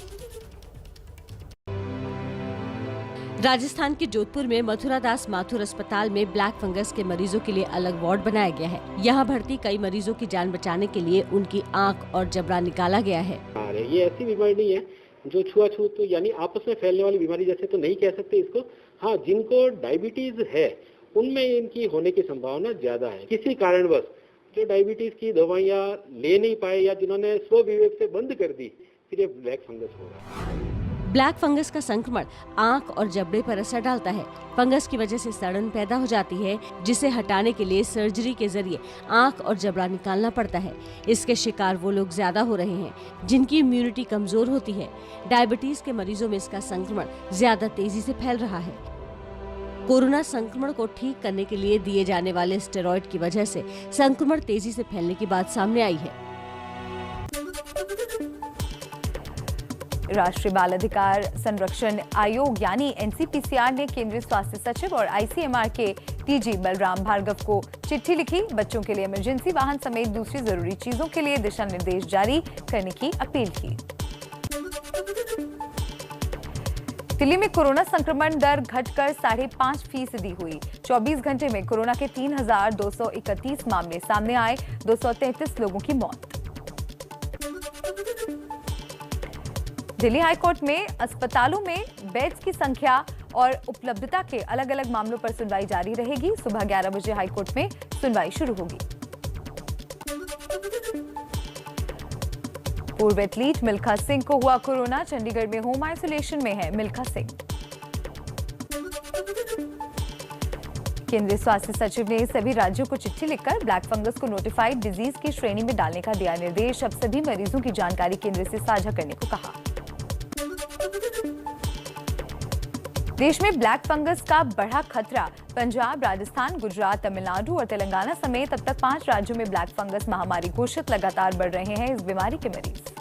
राजस्थान के जोधपुर में मथुरादास माथुर अस्पताल में ब्लैक फंगस के मरीजों के लिए अलग वार्ड बनाया गया है। यहाँ भर्ती कई मरीजों की जान बचाने के लिए उनकी आंख और जबड़ा निकाला गया है। ये ऐसी बीमारी नहीं है जो छुआछूत यानी आपस में फैलने वाली बीमारी जैसे तो नहीं कह सकते इसको। हाँ, जिनको डायबिटीज है उनमें इनकी होने की संभावना ज्यादा है। किसी कारणवश जो डायबिटीज की दवाइयाँ ले नहीं पाए या जिन्होंने स्वविवेक से बंद कर दी, फिर ये ब्लैक फंगस हो रहा है। ब्लैक फंगस का संक्रमण आंख और जबड़े पर असर डालता है। फंगस की वजह से सड़न पैदा हो जाती है, जिसे हटाने के लिए सर्जरी के जरिए आंख और जबड़ा निकालना पड़ता है। इसके शिकार वो लोग ज्यादा हो रहे हैं जिनकी इम्यूनिटी कमजोर होती है। डायबिटीज के मरीजों में इसका संक्रमण ज्यादा तेजी से फैल रहा है। कोरोना संक्रमण को ठीक करने के लिए दिए जाने वाले स्टेरॉइड की वजह से संक्रमण तेजी से फैलने की बात सामने आई है। राष्ट्रीय बाल अधिकार संरक्षण आयोग यानी NCPCR ने केंद्रीय स्वास्थ्य सचिव और ICMR के TG बलराम भार्गव को चिट्ठी लिखी। बच्चों के लिए इमरजेंसी वाहन समेत दूसरी जरूरी चीजों के लिए दिशा निर्देश जारी करने की अपील की। दिल्ली में कोरोना संक्रमण दर घटकर 5.5% हुई। 24 घंटे में कोरोना के 3,231 मामले सामने आए, 233 लोगों की मौत। दिल्ली हाईकोर्ट में अस्पतालों में बेड्स की संख्या और उपलब्धता के अलग अलग मामलों पर सुनवाई जारी रहेगी। सुबह 11 बजे हाईकोर्ट में सुनवाई शुरू होगी। पूर्व एथलीट मिल्खा सिंह को हुआ कोरोना, चंडीगढ़ में होम आइसोलेशन में है मिल्खा सिंह। केंद्रीय स्वास्थ्य सचिव ने सभी राज्यों को चिट्ठी लिखकर ब्लैक फंगस को नोटिफाइड डिजीज की श्रेणी में डालने का दिया निर्देश। अब सभी मरीजों की जानकारी केंद्र से साझा करने को कहा। देश में ब्लैक फंगस का बढ़ा खतरा। पंजाब, राजस्थान, गुजरात, तमिलनाडु और तेलंगाना समेत अब तक 5 राज्यों में ब्लैक फंगस महामारी घोषित। लगातार बढ़ रहे हैं इस बीमारी के मरीज।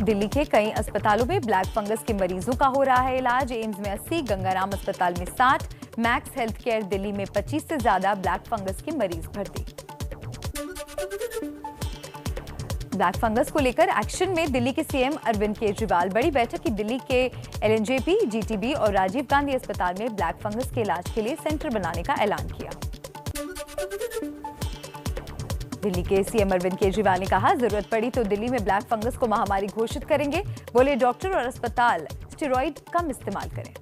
दिल्ली के कई अस्पतालों में ब्लैक फंगस के मरीजों का हो रहा है इलाज। एम्स में 80, गंगाराम अस्पताल में 60, मैक्स हेल्थ केयर दिल्ली में 25 से ज्यादा ब्लैक फंगस के मरीज भर्ती। ब्लैक फंगस को लेकर एक्शन में दिल्ली के सीएम अरविंद केजरीवाल। बड़ी बैठक की दिल्ली के एलएनजेपी, जीटीबी और राजीव गांधी अस्पताल में ब्लैक फंगस के इलाज के लिए सेंटर बनाने का ऐलान किया। दिल्ली के सीएम अरविंद केजरीवाल ने कहा, जरूरत पड़ी तो दिल्ली में ब्लैक फंगस को महामारी घोषित करेंगे। बोले, डॉक्टर और अस्पताल स्टेरॉइड कम इस्तेमाल करें।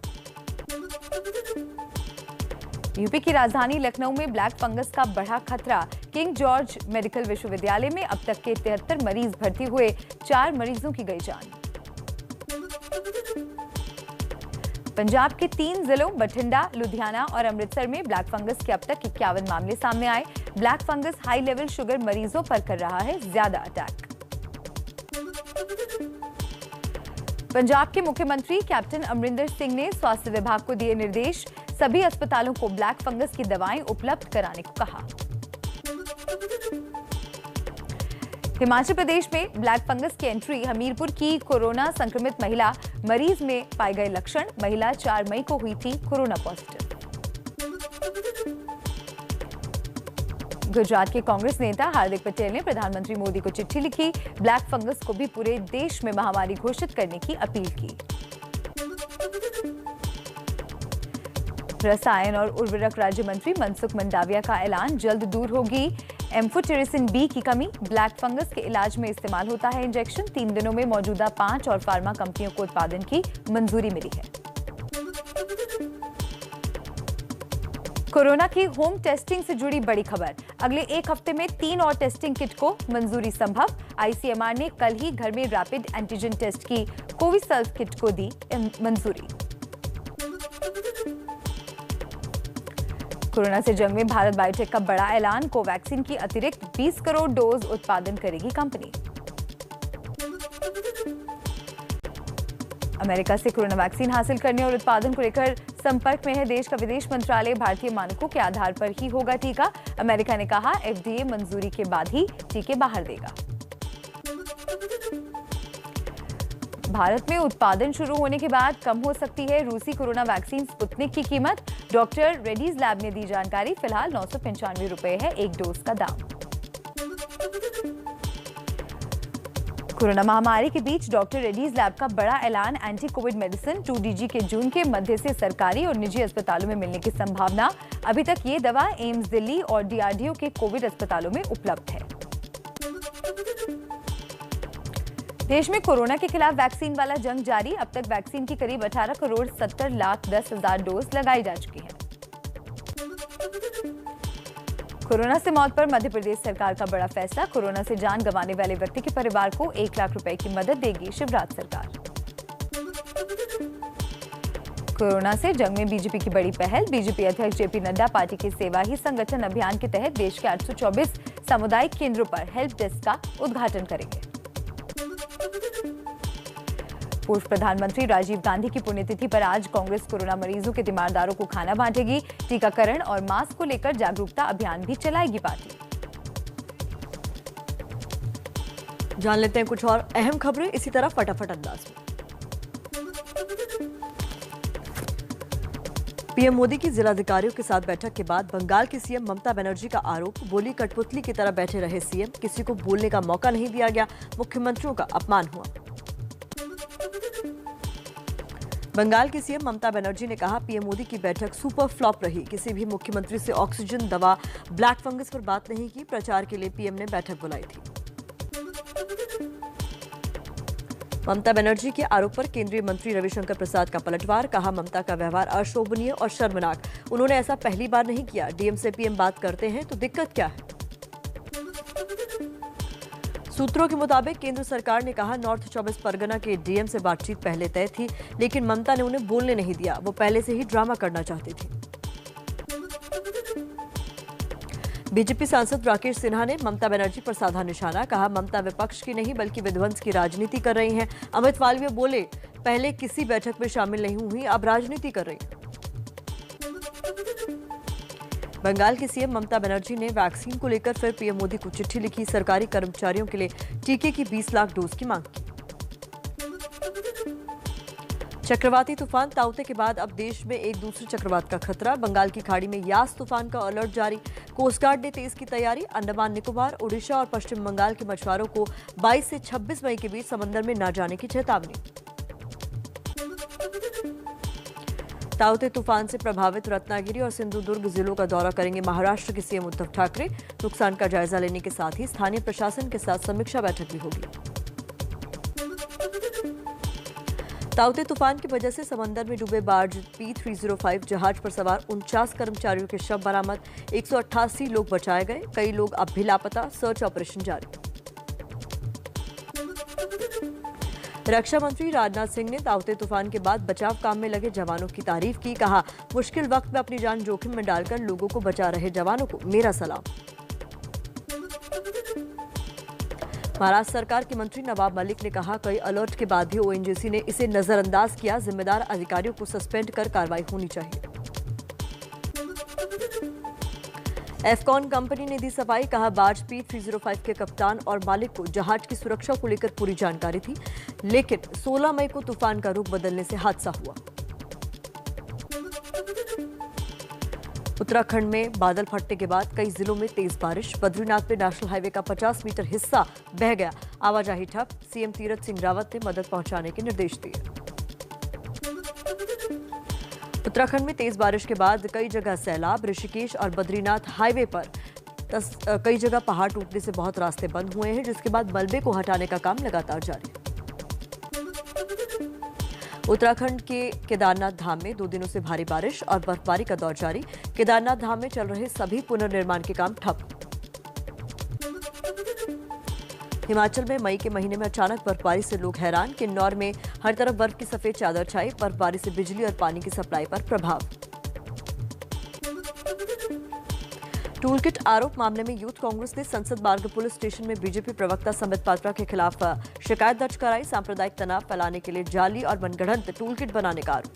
यूपी की राजधानी लखनऊ में ब्लैक फंगस का बढ़ा खतरा। किंग जॉर्ज मेडिकल विश्वविद्यालय में अब तक के 73 मरीज भर्ती हुए, 4 मरीजों की गई जान। पंजाब के 3 जिलों बठिंडा, लुधियाना और अमृतसर में ब्लैक फंगस के अब तक 51 मामले सामने आए। Black fungus high level sugar मरीजों पर कर रहा है ज्यादा अटैक। पंजाब के मुख्यमंत्री कैप्टन अमरिंदर सिंह ने स्वास्थ्य विभाग को दिए निर्देश। सभी अस्पतालों को ब्लैक फंगस की दवाएं उपलब्ध कराने को कहा। हिमाचल प्रदेश में ब्लैक फंगस की एंट्री। हमीरपुर की कोरोना संक्रमित महिला मरीज में पाए गए लक्षण। महिला 4 मई को हुई थी कोरोना पॉजिटिव। गुजरात के कांग्रेस नेता हार्दिक पटेल ने प्रधानमंत्री मोदी को चिट्ठी लिखी। ब्लैक फंगस को भी पूरे देश में महामारी घोषित करने की अपील की। रसायन और उर्वरक राज्य मंत्री मनसुख मंडाविया का ऐलान, जल्द दूर होगी एम्फोटेरिसिन बी की कमी। ब्लैक फंगस के इलाज में इस्तेमाल होता है इंजेक्शन। 3 दिनों में मौजूदा 5 और फार्मा कंपनियों को उत्पादन की मंजूरी मिली है। कोरोना की होम टेस्टिंग से जुड़ी बड़ी खबर। अगले 1 हफ्ते में 3 और टेस्टिंग किट को मंजूरी संभव। आईसीएमआर ने कल ही घर में रैपिड एंटीजन टेस्ट की कोविसल्व किट को दी मंजूरी। कोरोना से जंग में भारत बायोटेक का बड़ा ऐलान। कोवैक्सीन की अतिरिक्त 20 करोड़ डोज उत्पादन करेगी कंपनी। अमेरिका से कोरोना वैक्सीन हासिल करने और उत्पादन को लेकर संपर्क में है देश का विदेश मंत्रालय। भारतीय मानकों के आधार पर ही होगा टीका। अमेरिका ने कहा, एफडीए मंजूरी के बाद ही टीके बाहर देगा। भारत में उत्पादन शुरू होने के बाद कम हो सकती है रूसी कोरोना वैक्सीन स्पुतनिक की कीमत। डॉक्टर रेड्डीज लैब ने दी जानकारी। फिलहाल 995 रुपए है 1 डोज का दाम। कोरोना महामारी के बीच डॉक्टर रेड्डीज लैब का बड़ा ऐलान। एंटी कोविड मेडिसिन 2DG के जून के मध्य से सरकारी और निजी अस्पतालों में मिलने की संभावना। अभी तक ये दवा एम्स दिल्ली और DRDO के कोविड अस्पतालों में उपलब्ध है। देश में कोरोना के खिलाफ वैक्सीन वाला जंग जारी। अब तक वैक्सीन की करीब 18 करोड़ 70 लाख 10 हजार डोज लगाई जा चुकी है। कोरोना से मौत पर मध्य प्रदेश सरकार का बड़ा फैसला। कोरोना से जान गंवाने वाले व्यक्ति के परिवार को 1 लाख रुपए की मदद देगी शिवराज सरकार। कोरोना से जंग में बीजेपी की बड़ी पहल। बीजेपी अध्यक्ष जेपी नड्डा पार्टी के सेवा ही संगठन अभियान के तहत देश के 824 सामुदायिक केंद्रों पर हेल्प डेस्क का उद्घाटन करेंगे। पूर्व प्रधानमंत्री राजीव गांधी की पुण्यतिथि पर आज कांग्रेस कोरोना मरीजों के तीमारदारों को खाना बांटेगी। टीकाकरण और मास्क को लेकर जागरूकता अभियान भी चलाएगी पार्टी। जान लेते हैं कुछ और अहम खबरें इसी तरह फटाफट अंदाज में। पीएम मोदी की जिलाधिकारियों के साथ बैठक के बाद बंगाल की सीएम ममता बनर्जी का आरोप। बोली, कठपुतली की तरह बैठे रहे सीएम, किसी को बोलने का मौका नहीं दिया गया, मुख्यमंत्रियों का अपमान हुआ। बंगाल की सीएम ममता बनर्जी ने कहा, पीएम मोदी की बैठक सुपर फ्लॉप रही। किसी भी मुख्यमंत्री से ऑक्सीजन, दवा, ब्लैक फंगस पर बात नहीं की। प्रचार के लिए पीएम ने बैठक बुलाई थी। ममता बनर्जी के आरोप पर केंद्रीय मंत्री रविशंकर प्रसाद का पलटवार, कहा ममता का व्यवहार अशोभनीय और शर्मनाक। उन्होंने ऐसा पहली बार नहीं किया। डीएम से पीएम बात करते हैं तो दिक्कत क्या है? सूत्रों के मुताबिक केंद्र सरकार ने कहा नॉर्थ 24 परगना के डीएम से बातचीत पहले तय थी, लेकिन ममता ने उन्हें बोलने नहीं दिया। वो पहले से ही ड्रामा करना चाहती थी। बीजेपी सांसद राकेश सिन्हा ने ममता बनर्जी पर साधा निशाना, कहा ममता विपक्ष की नहीं बल्कि विध्वंस की राजनीति कर रही हैं। अमित मालवीय बोले पहले किसी बैठक में शामिल नहीं हुई, अब राजनीति कर रही हैं। बंगाल की सीएम ममता बनर्जी ने वैक्सीन को लेकर फिर पीएम मोदी को चिट्ठी लिखी। सरकारी कर्मचारियों के लिए टीके की 20 लाख डोज की मांग की। चक्रवाती तूफान ताउते के बाद अब देश में एक दूसरे चक्रवात का खतरा। बंगाल की खाड़ी में यास तूफान का अलर्ट जारी। कोस्ट गार्ड ने तेज की तैयारी। अंडमान निकोबार, ओडिशा और पश्चिम बंगाल के मछुआरों को 22 से 26 मई के बीच समंदर में न जाने की चेतावनी। ताउते तूफान से प्रभावित रत्नागिरी और सिंधुदुर्ग जिलों का दौरा करेंगे महाराष्ट्र के सीएम उद्धव ठाकरे। नुकसान का जायजा लेने के साथ ही स्थानीय प्रशासन के साथ समीक्षा बैठक भी होगी। ताउते तूफान की वजह से समंदर में डूबे बार्ज P305 जहाज पर सवार 49 कर्मचारियों के शव बरामद। 188 लोग बचाए गए। कई लोग अब भी लापता। सर्च ऑपरेशन जारी। रक्षा मंत्री राजनाथ सिंह ने ताउते तूफान के बाद बचाव काम में लगे जवानों की तारीफ की। कहा मुश्किल वक्त में अपनी जान जोखिम में डालकर लोगों को बचा रहे जवानों को मेरा सलाम। महाराष्ट्र सरकार के मंत्री नवाब मलिक ने कहा कई अलर्ट के बाद भी ओएनजीसी ने इसे नजरअंदाज किया। जिम्मेदार अधिकारियों को सस्पेंड कर कार्रवाई होनी चाहिए। एफकॉन कंपनी ने दी सफाई। कहा बार्ज P305 के कप्तान और मालिक को जहाज की सुरक्षा को लेकर पूरी जानकारी थी, लेकिन 16 मई को तूफान का रुख बदलने से हादसा हुआ। उत्तराखंड में बादल फटने के बाद कई जिलों में तेज बारिश। बद्रीनाथ में नेशनल हाईवे का 50 मीटर हिस्सा बह गया। आवाजाही ठप। सीएम तीरथ सिंह रावत ने मदद पहुंचाने के निर्देश दिए। उत्तराखंड में तेज बारिश के बाद कई जगह सैलाब। ऋषिकेश और बद्रीनाथ हाईवे पर कई जगह पहाड़ टूटने से बहुत रास्ते बंद हुए हैं, जिसके बाद मलबे को हटाने का काम लगातार जारी है। उत्तराखंड के केदारनाथ धाम में 2 दिनों से भारी बारिश और बर्फबारी का दौर जारी। केदारनाथ धाम में चल रहे सभी पुनर्निर्माण के काम ठप। हिमाचल में मई के महीने में अचानक बर्फबारी से लोग हैरान। किन्नौर में हर तरफ बर्फ की सफेद चादर छाई। बर्फबारी से बिजली और पानी की सप्लाई पर प्रभाव। टूलकिट आरोप मामले में यूथ कांग्रेस ने संसद मार्ग पुलिस स्टेशन में बीजेपी प्रवक्ता संबित पात्रा के खिलाफ शिकायत दर्ज कराई। सांप्रदायिक तनाव फैलाने के लिए जाली और मनगढ़ंत टूलकिट बनाने का आरोप।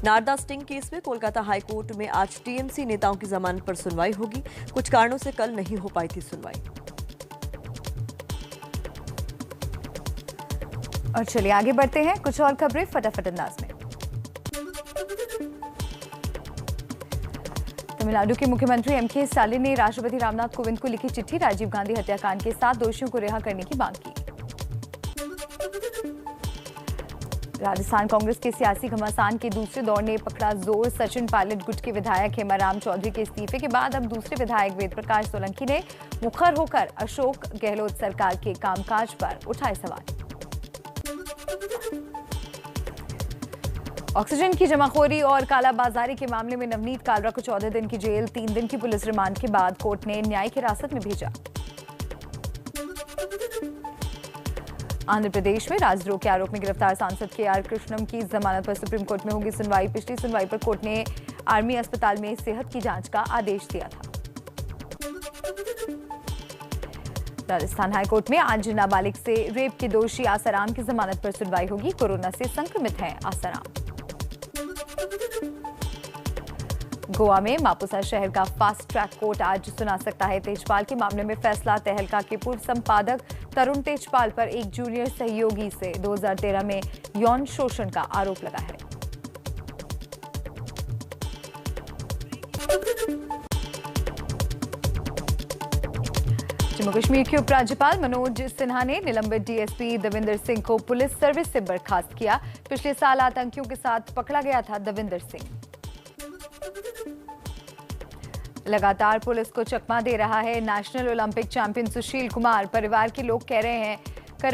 नारदा स्टिंग केस में कोलकाता हाईकोर्ट में आज टीएमसी नेताओं की जमानत पर सुनवाई होगी। कुछ कारणों से कल नहीं हो पाई थी सुनवाई। और चलिए आगे बढ़ते हैं, कुछ और खबरें फटाफट अंदाज में। तमिलनाडु के मुख्यमंत्री एमके स्टालिन ने राष्ट्रपति रामनाथ कोविंद को लिखी चिट्ठी राजीव गांधी हत्याकांड के 7 दोषियों को रिहा करने की मांग की। राजस्थान कांग्रेस के सियासी घमासान के दूसरे दौर ने पकड़ा जोर। सचिन पायलट गुट के विधायक हेमाराम चौधरी के इस्तीफे के बाद अब दूसरे विधायक वेद प्रकाश सोलंकी ने मुखर होकर अशोक गहलोत सरकार के कामकाज पर उठाए सवाल। ऑक्सीजन की जमाखोरी और कालाबाजारी के मामले में नवनीत कालरा को 14 दिन की जेल, 3 दिन की पुलिस रिमांड के बाद कोर्ट ने न्यायिक हिरासत में भेजा। आंध्र प्रदेश में राजद्रोह के आरोप में गिरफ्तार सांसद के.आर. कृष्णम की जमानत पर सुप्रीम कोर्ट में होगी सुनवाई। पिछली सुनवाई पर कोर्ट ने आर्मी अस्पताल में सेहत की जांच का आदेश दिया था। राजस्थान हाईकोर्ट में आज नाबालिग से रेप के दोषी आसाराम की जमानत पर सुनवाई होगी। कोरोना से संक्रमित है आसाराम। गोवा में मापुसा शहर का फास्ट ट्रैक कोर्ट आज सुना सकता है तेजपाल के मामले में फैसला। तहलका के पूर्व संपादक तरुण तेजपाल पर एक जूनियर सहयोगी से 2013 में यौन शोषण का आरोप लगा है। जम्मू कश्मीर के उपराज्यपाल मनोज सिन्हा ने निलंबित डीएसपी दविंदर सिंह को पुलिस सर्विस से बर्खास्त किया। पिछले साल आतंकियों के साथ पकड़ा गया था दविंदर सिंह। लगातार पुलिस को चकमा दे रहा है national Olympic champion Sushil Kumar. परिवार के लोग कर रहे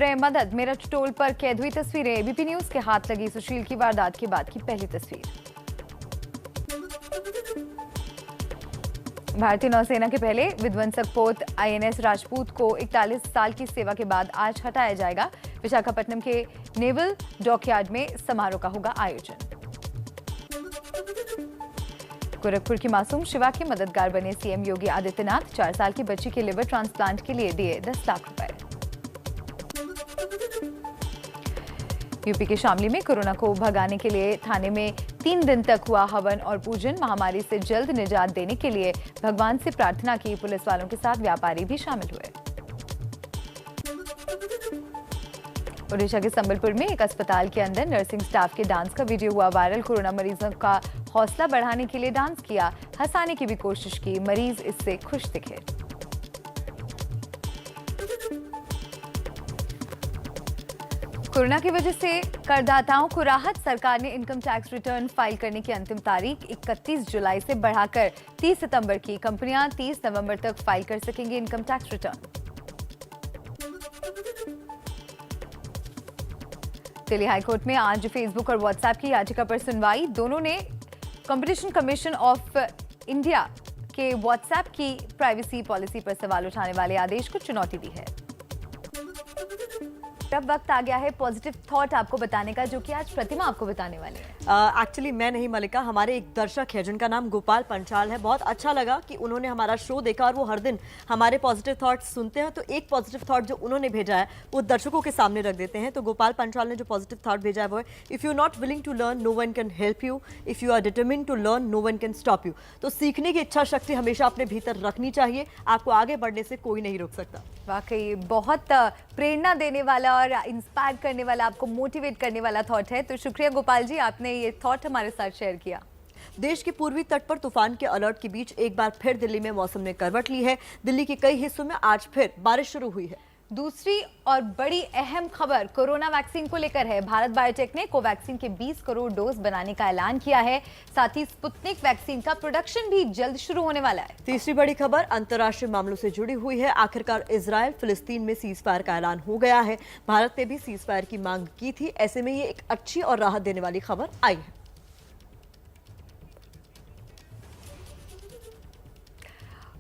हैं मदद। मेरठ टोल पर कैद हुई तस्वीरें। एबीपी न्यूज के हाथ लगी सुशील की वारदात के बाद की पहली तस्वीर। भारतीय नौसेना के पहले विध्वंसक पोत आईएनएस राजपूत को 41 साल की सेवा के बाद आज हटाया जाएगा। विशाखापट्टनम के नेवल डॉकयार्ड में समारोह का होगा आयोजन। गोरखपुर की मासूम शिवा के मददगार बने सीएम योगी आदित्यनाथ। 4 साल की बच्ची के लिवर ट्रांसप्लांट के लिए दिए 10 लाख रुपए। यूपी के शामली में कोरोना को भगाने के लिए थाने में 3 दिन तक हुआ हवन और पूजन। महामारी से जल्द निजात देने के लिए भगवान से प्रार्थना की। पुलिस वालों के साथ व्यापारी भी शामिल हुए। ओडिशा के संबलपुर में एक अस्पताल के अंदर नर्सिंग स्टाफ के डांस का वीडियो हुआ वायरल। कोरोना मरीजों का हौसला बढ़ाने के लिए डांस किया, हंसाने की भी कोशिश की। मरीज इससे खुश दिखे। कोरोना की वजह से करदाताओं को राहत। सरकार ने इनकम टैक्स रिटर्न फाइल करने की अंतिम तारीख 31 जुलाई से बढ़ाकर 30 सितंबर की। कंपनियां 30 नवंबर तक फाइल कर सकेंगी income tax return. Delhi high court में आज फेसबुक और व्हाट्सएप की याचिका पर सुनवाई। दोनों ने कंपटीशन कमीशन ऑफ इंडिया के व्हाट्सएप की प्राइवेसी पॉलिसी पर सवाल उठाने वाले आदेश को चुनौती दी है। अब वक्त आ गया है पॉजिटिव थॉट आपको बताने का, जो कि आज प्रतिमा आपको बताने वाली है। एक्चुअली मैं नहीं मलिका, हमारे एक दर्शक है जिनका नाम गोपाल पंचाल है। बहुत अच्छा लगा कि उन्होंने हमारा शो देखा और वो हर दिन हमारे पॉजिटिव थॉट सुनते हैं। तो एक पॉजिटिव थॉट जो उन्होंने भेजा है वो दर्शकों के सामने रख देते हैं। तो गोपाल पंचाल ने जो पॉजिटिव थॉट भेजा है वो है, if you not willing to learn no one can help you, if you are determined to learn no one can stop you. तो सीखने की इच्छा शक्ति हमेशा अपने भीतर रखनी चाहिए। आपको आगे बढ़ने से कोई नहीं रोक सकता। वाकई बहुत प्रेरणा देने वाला और इंस्पायर करने वाला, आपको मोटिवेट करने वाला थॉट है। तो शुक्रिया गोपाल जी, आपने ये थॉट हमारे साथ शेयर किया। देश के पूर्वी तट पर तूफान के अलर्ट के बीच एक बार फिर दिल्ली में मौसम ने करवट ली है। दिल्ली के कई हिस्सों में आज फिर बारिश शुरू हुई है। दूसरी और बड़ी अहम खबर कोरोना वैक्सीन को लेकर है। भारत बायोटेक ने कोवैक्सीन के 20 करोड़ डोज बनाने का ऐलान किया है। साथ ही स्पुतनिक वैक्सीन का प्रोडक्शन भी जल्द शुरू होने वाला है। तीसरी बड़ी खबर अंतर्राष्ट्रीय मामलों से जुड़ी हुई है। आखिरकार इजराइल फिलिस्तीन में सीज फायर का ऐलान हो गया है। भारत ने भी सीज फायर की मांग की थी। ऐसे में ये एक अच्छी और राहत देने वाली खबर आई है।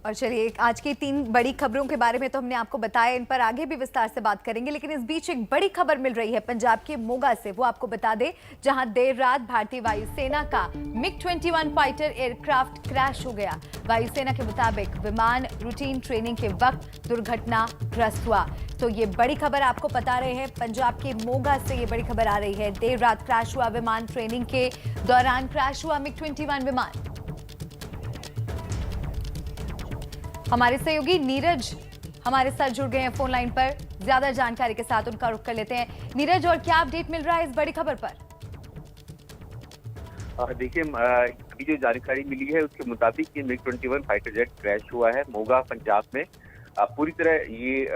और चलिए, आज की 3 बड़ी खबरों के बारे में तो हमने आपको बताया, इन पर आगे भी विस्तार से बात करेंगे। लेकिन इस बीच एक बड़ी खबर मिल रही है पंजाब के मोगा से, वो आपको बता दे, जहां देर रात भारतीय वायुसेना का MiG-21 फाइटर एयरक्राफ्ट क्रैश हो गया। वायुसेना के मुताबिक विमान रूटीन ट्रेनिंग के वक्त दुर्घटनाग्रस्त हुआ। तो ये बड़ी खबर आपको बता रहे हैं, पंजाब के मोगा से ये बड़ी खबर आ रही है। देर रात क्रैश हुआ विमान, ट्रेनिंग के दौरान क्रैश हुआ MiG-21 विमान। हमारे सहयोगी नीरज हमारे साथ जुड़ गए हैं फोन लाइन पर। ज्यादा जानकारी के साथ उनका रुख कर लेते हैं। नीरज, और क्या अपडेट मिल रहा है इस बड़ी खबर पर? देखिए, अभी जो जानकारी मिली है उसके मुताबिक ये MiG-21 फाइटर जेट क्रैश हुआ है मोगा पंजाब में। पूरी तरह ये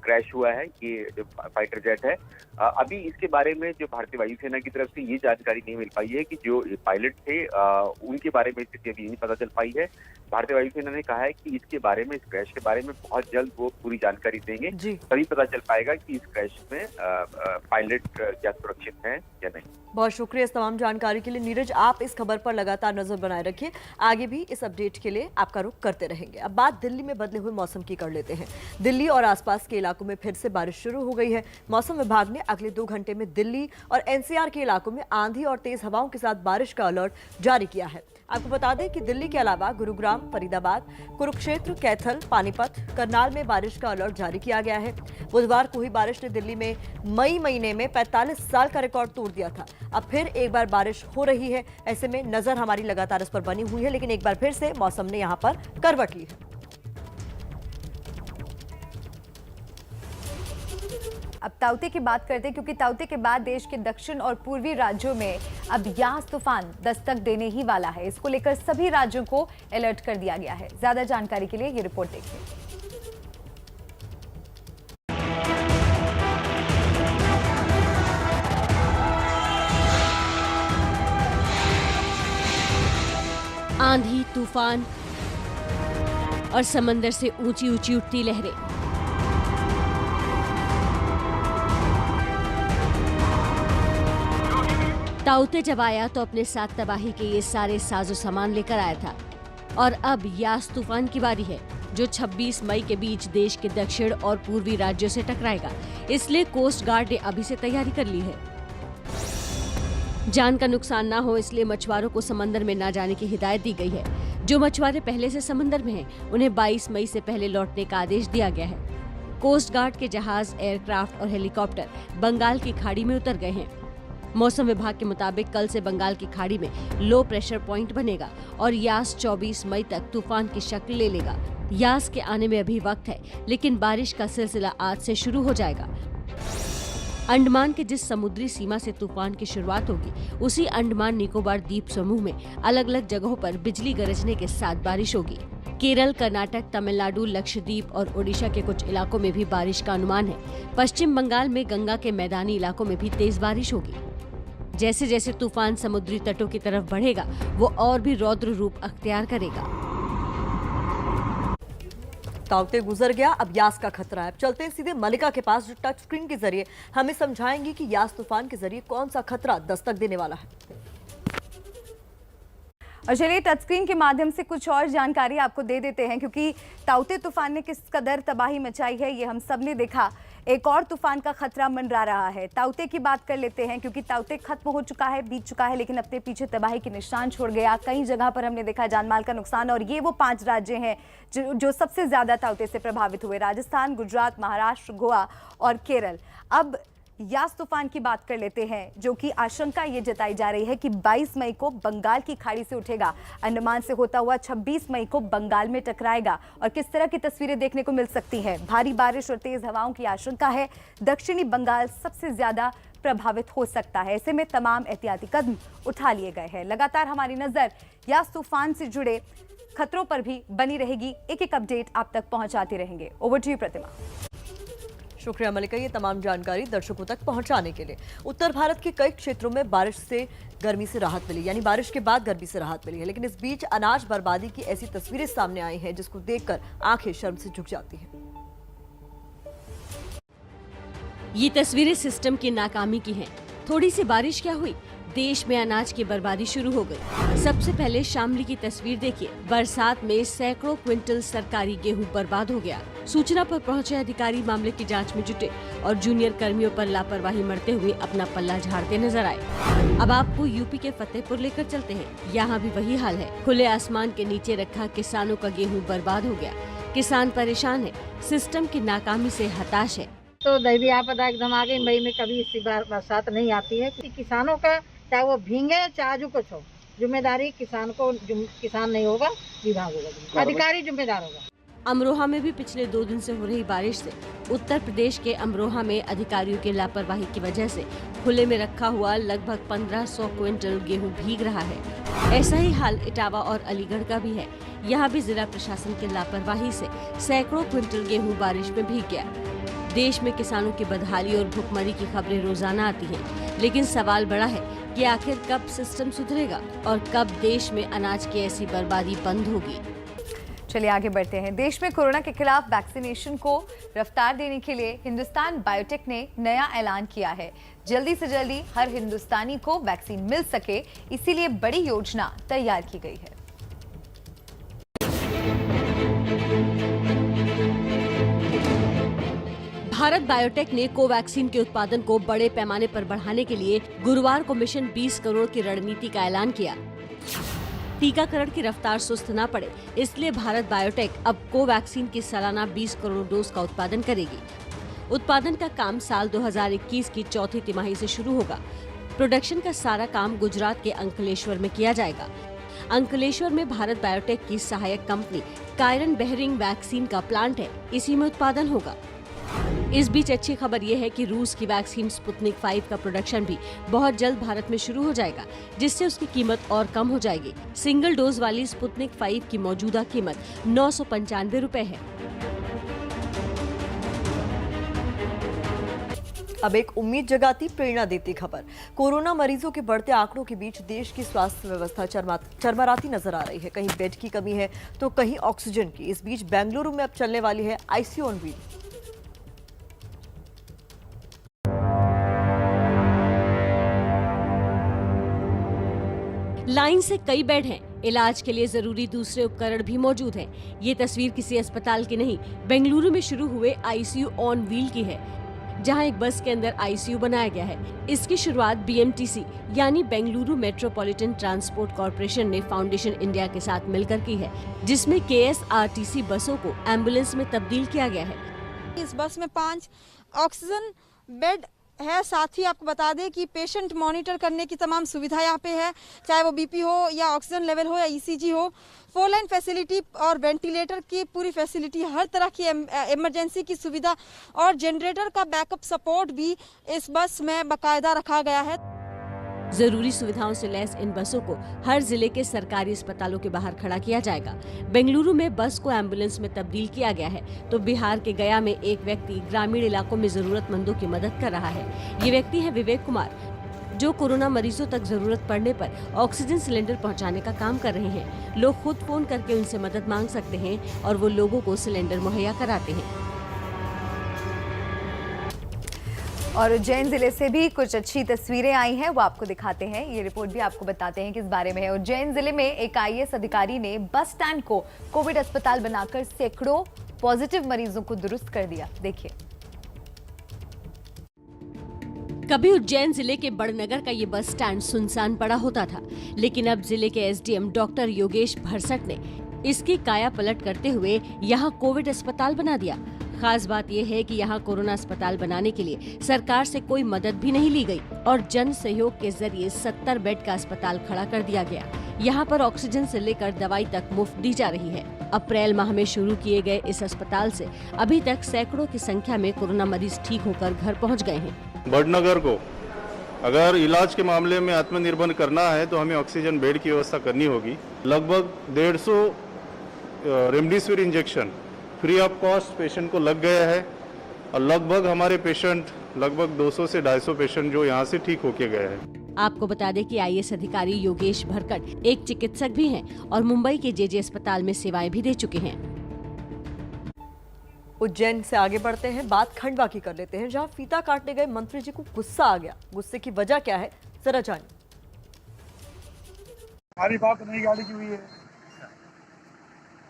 क्रैश हुआ है ये जो फाइटर जेट है। अभी इसके बारे में जो भारतीय वायुसेना की तरफ से ये जानकारी नहीं मिल पाई है कि जो पायलट थे उनके बारे में स्थिति अभी नहीं पता चल पाई है। भारतीय वायुसेना ने कहा है कि इसके बारे में, इस क्रैश के बारे में बहुत जल्द वो पूरी जानकारी देंगे, तभी पता चल पाएगा कि इस क्रैश में पायलट क्या सुरक्षित हैं या नहीं। बहुत शुक्रिया इस तमाम जानकारी के लिए नीरज। आप इस खबर पर लगातार नजर बनाए रखिए, आगे भी इस अपडेट के लिए आपका रुख करते रहेंगे। अब बात दिल्ली में बदले हुए मौसम की कर लेते हैं। दिल्ली और आसपास के इलाकों में फिर से बारिश शुरू हो गई है। मौसम विभाग ने अगले 2 घंटे में दिल्ली और एनसीआर के इलाकों में आंधी और तेज हवाओं के साथ बारिश का अलर्ट जारी किया है। आपको बता दें कि दिल्ली के अलावा गुरुग्राम, फरीदाबाद, कुरुक्षेत्र, कैथल, पानीपत, करनाल में बारिश का अलर्ट जारी किया गया है। बुधवार को हुई बारिश ने दिल्ली में मई महीने में 45 साल का रिकॉर्ड तोड़ दिया था। अब फिर एक बार बारिश हो रही है। ऐसे में नजर हमारी लगातार इस पर बनी हुई है, लेकिन एक बार फिर से मौसम ने यहां पर करवट ली है। अब ताउते की बात करते हैं, क्योंकि ताउते के बाद देश के दक्षिण और पूर्वी राज्यों में अब यास तूफान दस्तक देने ही वाला है। इसको लेकर सभी राज्यों को अलर्ट कर दिया गया है। ज्यादा जानकारी के लिए ये रिपोर्ट देखिए। आंधी, तूफान, और समंदर से ऊंची ऊंची उठती लहरें। ताउते जब आया तो अपने साथ तबाही के ये सारे साजो सामान लेकर आया था और अब यास तूफान की बारी है, जो 26 मई के बीच देश के दक्षिण और पूर्वी राज्यों से टकराएगा। इसलिए कोस्ट गार्ड ने अभी से तैयारी कर ली है। जान का नुकसान ना हो इसलिए मछुआरों को समंदर में ना जाने की हिदायत दी गई है। जो मछुआरे पहले से समंदर में हैं, उन्हें 22 मई से पहले लौटने का आदेश दिया गया है। कोस्ट गार्ड के जहाज, एयरक्राफ्ट और हेलीकॉप्टर बंगाल की खाड़ी में उतर गए हैं। मौसम विभाग के मुताबिक कल से बंगाल की खाड़ी में लो प्रेशर पॉइंट बनेगा और यास 24 मई तक तूफान की शक्ल ले लेगा। यास के आने में अभी वक्त है, लेकिन बारिश का सिलसिला आज से शुरू हो जाएगा। अंडमान के जिस समुद्री सीमा से तूफान की शुरुआत होगी, उसी अंडमान निकोबार द्वीप समूह में अलग अलग जगहों पर बिजली गरजने के साथ बारिश होगी। केरल, कर्नाटक, तमिलनाडु, लक्षद्वीप और ओडिशा के कुछ इलाकों में भी बारिश का अनुमान है। पश्चिम बंगाल में गंगा के मैदानी इलाकों में भी तेज बारिश होगी। जैसे जैसे तूफान समुद्री तटों की तरफ बढ़ेगा, वो और भी रौद्र रूप अख्तियार करेगा। ताउते गुजर गया, अब यास का खतरा है। अब चलते हैं सीधे मलिका के पास, जो टच स्क्रीन के जरिए हमें समझाएंगी कि यास तूफान के जरिए कौन सा खतरा दस्तक देने वाला है। और चलिए टच स्क्रीन के माध्यम से कुछ और जानकारी आपको दे देते हैं, क्योंकि ताउते तूफान ने किस कदर तबाही मचाई है ये हम सब ने देखा। एक और तूफान का खतरा मंडरा रहा है। ताउते की बात कर लेते हैं, क्योंकि ताउते खत्म हो चुका है, बीत चुका है, लेकिन अपने पीछे तबाही के निशान छोड़ गया। कई जगह पर हमने देखा जानमाल का नुकसान, और ये वो 5 राज्य हैं जो सबसे ज्यादा ताउते से प्रभावित हुए: राजस्थान, गुजरात, महाराष्ट्र, गोवा और केरल। अब यास तूफान की बात कर लेते हैं, जो कि आशंका ये जताई जा रही है कि 22 मई को बंगाल की खाड़ी से उठेगा, अंडमान से होता हुआ 26 मई को बंगाल में टकराएगा। और किस तरह की तस्वीरें देखने को मिल सकती हैं। भारी बारिश और तेज हवाओं की आशंका है। दक्षिणी बंगाल सबसे ज्यादा प्रभावित हो सकता है। ऐसे में तमाम एहतियाती कदम उठा लिए गए हैं। लगातार हमारी नजर यास तूफान से जुड़े खतरों पर भी बनी रहेगी। एक एक अपडेट आप तक पहुंचाते रहेंगे। ओवर टू यू प्रतिमा। शुक्रिया मलिका, ये तमाम जानकारी दर्शकों तक पहुंचाने के लिए। उत्तर भारत के कई क्षेत्रों में बारिश से गर्मी से राहत मिली, यानी बारिश के बाद गर्मी से राहत मिली है। लेकिन इस बीच अनाज बर्बादी की ऐसी तस्वीरें सामने आई हैं जिसको देखकर आंखें शर्म से झुक जाती हैं। ये तस्वीरें सिस्टम की नाकामी की हैं। थोड़ी सी बारिश क्या हुई, देश में अनाज की बर्बादी शुरू हो गई। सबसे पहले शामली की तस्वीर देखिए। बरसात में सैकड़ों क्विंटल सरकारी गेहूं बर्बाद हो गया। सूचना पर पहुंचे अधिकारी मामले की जांच में जुटे और जूनियर कर्मियों पर लापरवाही मरते हुए अपना पल्ला झाड़ते नजर आए। अब आपको यूपी के फतेहपुर लेकर चलते हैं। यहाँ भी वही हाल है। खुले आसमान के नीचे रखा किसानों का गेहूँ बर्बाद हो गया। किसान परेशान है, सिस्टम की नाकामी से हताश है। तो दैवी आपदा एकदम आ गई। मई में कभी इसी बार बरसात नहीं आती है। किसानों का चाहे वो भींगे चाहे जो कुछ हो, जिम्मेदारी किसान को, किसान नहीं होगा विभाग होगा, अधिकारी जिम्मेदार होगा। अमरोहा में भी पिछले 2 दिन से हो रही बारिश से उत्तर प्रदेश के अमरोहा में अधिकारियों की लापरवाही की वजह से खुले में रखा हुआ लगभग 1500 क्विंटल गेहूं भीग रहा है। ऐसा ही हाल इटावा और अलीगढ़ का भी है। यहाँ भी जिला प्रशासन की लापरवाही से सैकड़ों क्विंटल गेहूं बारिश में भीग गया। देश में किसानों की बदहाली और भुखमरी की खबरें रोजाना आती हैं, लेकिन सवाल बड़ा है कि आखिर कब सिस्टम सुधरेगा और कब देश में अनाज की ऐसी बर्बादी बंद होगी। चलिए आगे बढ़ते हैं। देश में कोरोना के खिलाफ वैक्सीनेशन को रफ्तार देने के लिए हिंदुस्तान बायोटेक ने नया ऐलान किया है। जल्दी से जल्दी हर हिंदुस्तानी को वैक्सीन मिल सके, इसीलिए बड़ी योजना तैयार की गई है। भारत बायोटेक ने कोवैक्सीन के उत्पादन को बड़े पैमाने पर बढ़ाने के लिए गुरुवार को मिशन 20 करोड़ की रणनीति का ऐलान किया। टीकाकरण की रफ्तार सुस्त न पड़े, इसलिए भारत बायोटेक अब कोवैक्सीन की सालाना 20 करोड़ डोज का उत्पादन करेगी। उत्पादन का काम साल 2021 की चौथी तिमाही से शुरू होगा। प्रोडक्शन का सारा काम गुजरात के अंकलेश्वर में किया जाएगा। अंकलेश्वर में भारत बायोटेक की सहायक कंपनी कायरन बेहरिंग वैक्सीन का प्लांट है, इसी में उत्पादन होगा। इस बीच अच्छी खबर यह है कि रूस की वैक्सीन स्पुतनिक 5 का प्रोडक्शन भी बहुत जल्द भारत में शुरू हो जाएगा, जिससे उसकी कीमत और कम हो जाएगी। सिंगल डोज वाली स्पुतनिक 5 की मौजूदा कीमत 995 रुपए है। अब एक उम्मीद जगाती, प्रेरणा देती खबर। कोरोना मरीजों के बढ़ते आंकड़ों के बीच देश की स्वास्थ्य व्यवस्था चरमराती नजर आ रही है। कहीं बेड की कमी है तो कहीं ऑक्सीजन की। इस बीच बेंगलुरु में अब चलने वाली है आईसीयू ऑन व्हील। लाइन से कई बेड हैं, इलाज के लिए जरूरी दूसरे उपकरण भी मौजूद हैं। ये तस्वीर किसी अस्पताल की नहीं, बेंगलुरु में शुरू हुए आईसीयू ऑन व्हील की है, जहां एक बस के अंदर आईसीयू बनाया गया है। इसकी शुरुआत बीएमटीसी यानी बेंगलुरु मेट्रोपॉलिटन ट्रांसपोर्ट कॉर्पोरेशन ने फाउंडेशन इंडिया के साथ मिलकर की है, जिसमें केएसआरटीसी बसों को एम्बुलेंस में तब्दील किया गया है। इस बस में 5 ऑक्सीजन बेड है। साथ ही आपको बता दें कि पेशेंट मॉनिटर करने की तमाम सुविधा यहाँ पे है, चाहे वो बीपी हो या ऑक्सीजन लेवल हो या ईसीजी हो। 4 लाइन फैसिलिटी और वेंटिलेटर की पूरी फैसिलिटी, हर तरह की इमरजेंसी की सुविधा और जनरेटर का बैकअप सपोर्ट भी इस बस में बाकायदा रखा गया है। जरूरी सुविधाओं से लैस इन बसों को हर जिले के सरकारी अस्पतालों के बाहर खड़ा किया जाएगा। बेंगलुरु में बस को एम्बुलेंस में तब्दील किया गया है, तो बिहार के गया में एक व्यक्ति ग्रामीण इलाकों में जरूरतमंदों की मदद कर रहा है। ये व्यक्ति है विवेक कुमार, जो कोरोना मरीजों तक जरूरत पड़ने पर ऑक्सीजन सिलेंडर पहुंचाने का काम कर रहे हैं। लोग खुद फोन करके उनसे मदद मांग सकते हैं और वो लोगों को सिलेंडर मुहैया कराते हैं। और उज्जैन जिले से भी कुछ अच्छी तस्वीरें आई हैं, वो आपको दिखाते हैं। ये रिपोर्ट भी आपको बताते हैं किस बारे में है। उज्जैन जिले में एक आईएएस अधिकारी ने बस स्टैंड को कोविड अस्पताल बनाकर सैकड़ों पॉजिटिव मरीजों को दुरुस्त कर दिया। देखिए। कभी उज्जैन जिले के बड़नगर का ये बस स्टैंड सुनसान पड़ा होता था, लेकिन अब जिले के एसडीएम डॉक्टर योगेश भरसट ने इसकी काया पलट करते हुए यहाँ कोविड अस्पताल बना दिया। खास बात यह है कि यहाँ कोरोना अस्पताल बनाने के लिए सरकार से कोई मदद भी नहीं ली गई और जन सहयोग के जरिए 70 बेड का अस्पताल खड़ा कर दिया गया। यहाँ पर ऑक्सीजन से लेकर दवाई तक मुफ्त दी जा रही है। अप्रैल माह में शुरू किए गए इस अस्पताल से अभी तक सैकड़ों की संख्या में कोरोना मरीज ठीक होकर घर पहुँच गए हैं। बड़नगर को अगर इलाज के मामले में आत्मनिर्भर करना है तो हमें ऑक्सीजन बेड की व्यवस्था करनी होगी। लगभग 150 remdesivir injection free of cost patient को लग गया है और लगभग हमारे पेशेंट लगभग 200 से 250 पेशेंट जो यहाँ से ठीक होके गए हैं। आपको बता दें कि आईएएस अधिकारी योगेश भरकट एक चिकित्सक भी हैं और मुंबई के जेजे अस्पताल में सेवाएं भी दे चुके हैं। उज्जैन से आगे बढ़ते हैं, बात खंडवा की कर लेते हैं, जहां फीता काटने गए मंत्री जी को गुस्सा आ गया। गुस्से की वजह क्या है, जरा जानिए। हमारी बात नई गाड़ी की हुई है,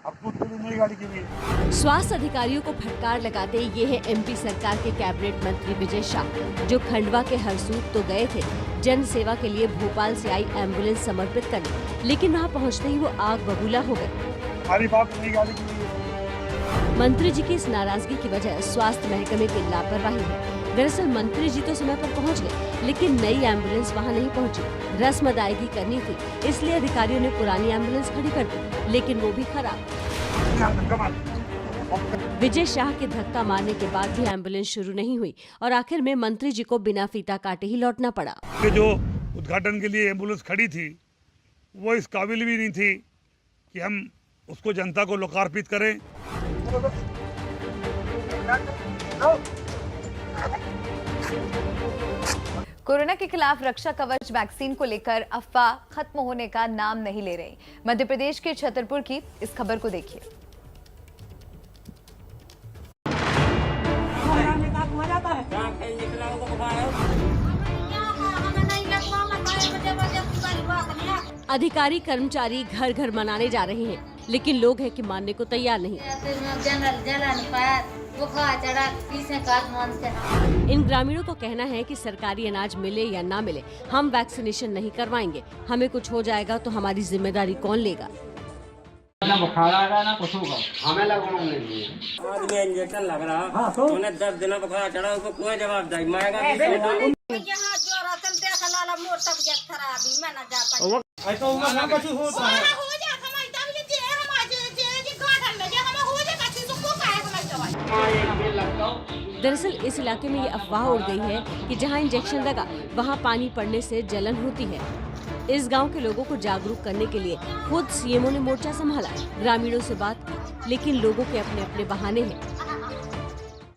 नई गाड़ी की हुई है। स्वास्थ्य अधिकारियों को फटकार लगाते ये है एमपी सरकार के कैबिनेट मंत्री विजय शाह, जो खंडवा के हरसूद तो गए थे जन सेवा के लिए भोपाल से आई एम्बुलेंस समर्पित करने, लेकिन वहां पहुंचते ही वो आग बबूला हो गए। हमारी बात नई गाड़ी की हुई है। मंत्री जी की इस नाराजगी की वजह स्वास्थ्य महकमे की लापरवाही है। दरअसल मंत्री जी तो समय पर पहुंच गए, लेकिन नई एम्बुलेंस वहां नहीं पहुंची। रस्म अदायगी करनी थी, इसलिए अधिकारियों ने पुरानी एम्बुलेंस खड़ी कर दी, लेकिन वो भी खराब। विजय शाह के धक्का मारने के बाद भी एम्बुलेंस शुरू नहीं हुई और आखिर में मंत्री जी को बिना फीता काटे ही लौटना पड़ा। जो उद्घाटन के लिए एम्बुलेंस खड़ी थी वो इस काबिल भी नहीं थी कि हम उसको जनता को लोकार्पित करें। कोरोना के खिलाफ रक्षा कवच वैक्सीन को लेकर अफवाह खत्म होने का नाम नहीं ले रही। मध्य प्रदेश के छतरपुर की इस खबर को देखिए। अधिकारी कर्मचारी घर घर मनाने जा रहे हैं, लेकिन लोग हैं कि मानने को तैयार नहीं। इन ग्रामीणों का कहना है कि सरकारी अनाज मिले या ना मिले, हम वैक्सीनेशन नहीं करवाएंगे। हमें कुछ हो जाएगा तो हमारी जिम्मेदारी कौन लेगा? ना बुखार आ रहा ना कुछ होगा, हमें लगवाना नहीं है। आज में इंजेक्शन लग रहा, उन्हें 10 दिन बुखार चढ़ा, उसको कोई जवाबदारी मांगेगा। दरअसल इस इलाके में ये अफवाह उड़ गई है कि जहां इंजेक्शन लगा वहां पानी पड़ने से जलन होती है। इस गांव के लोगों को जागरूक करने के लिए खुद सीएमओ ने मोर्चा संभाला, ग्रामीणों से बात की, लेकिन लोगों के अपने अपने बहाने हैं।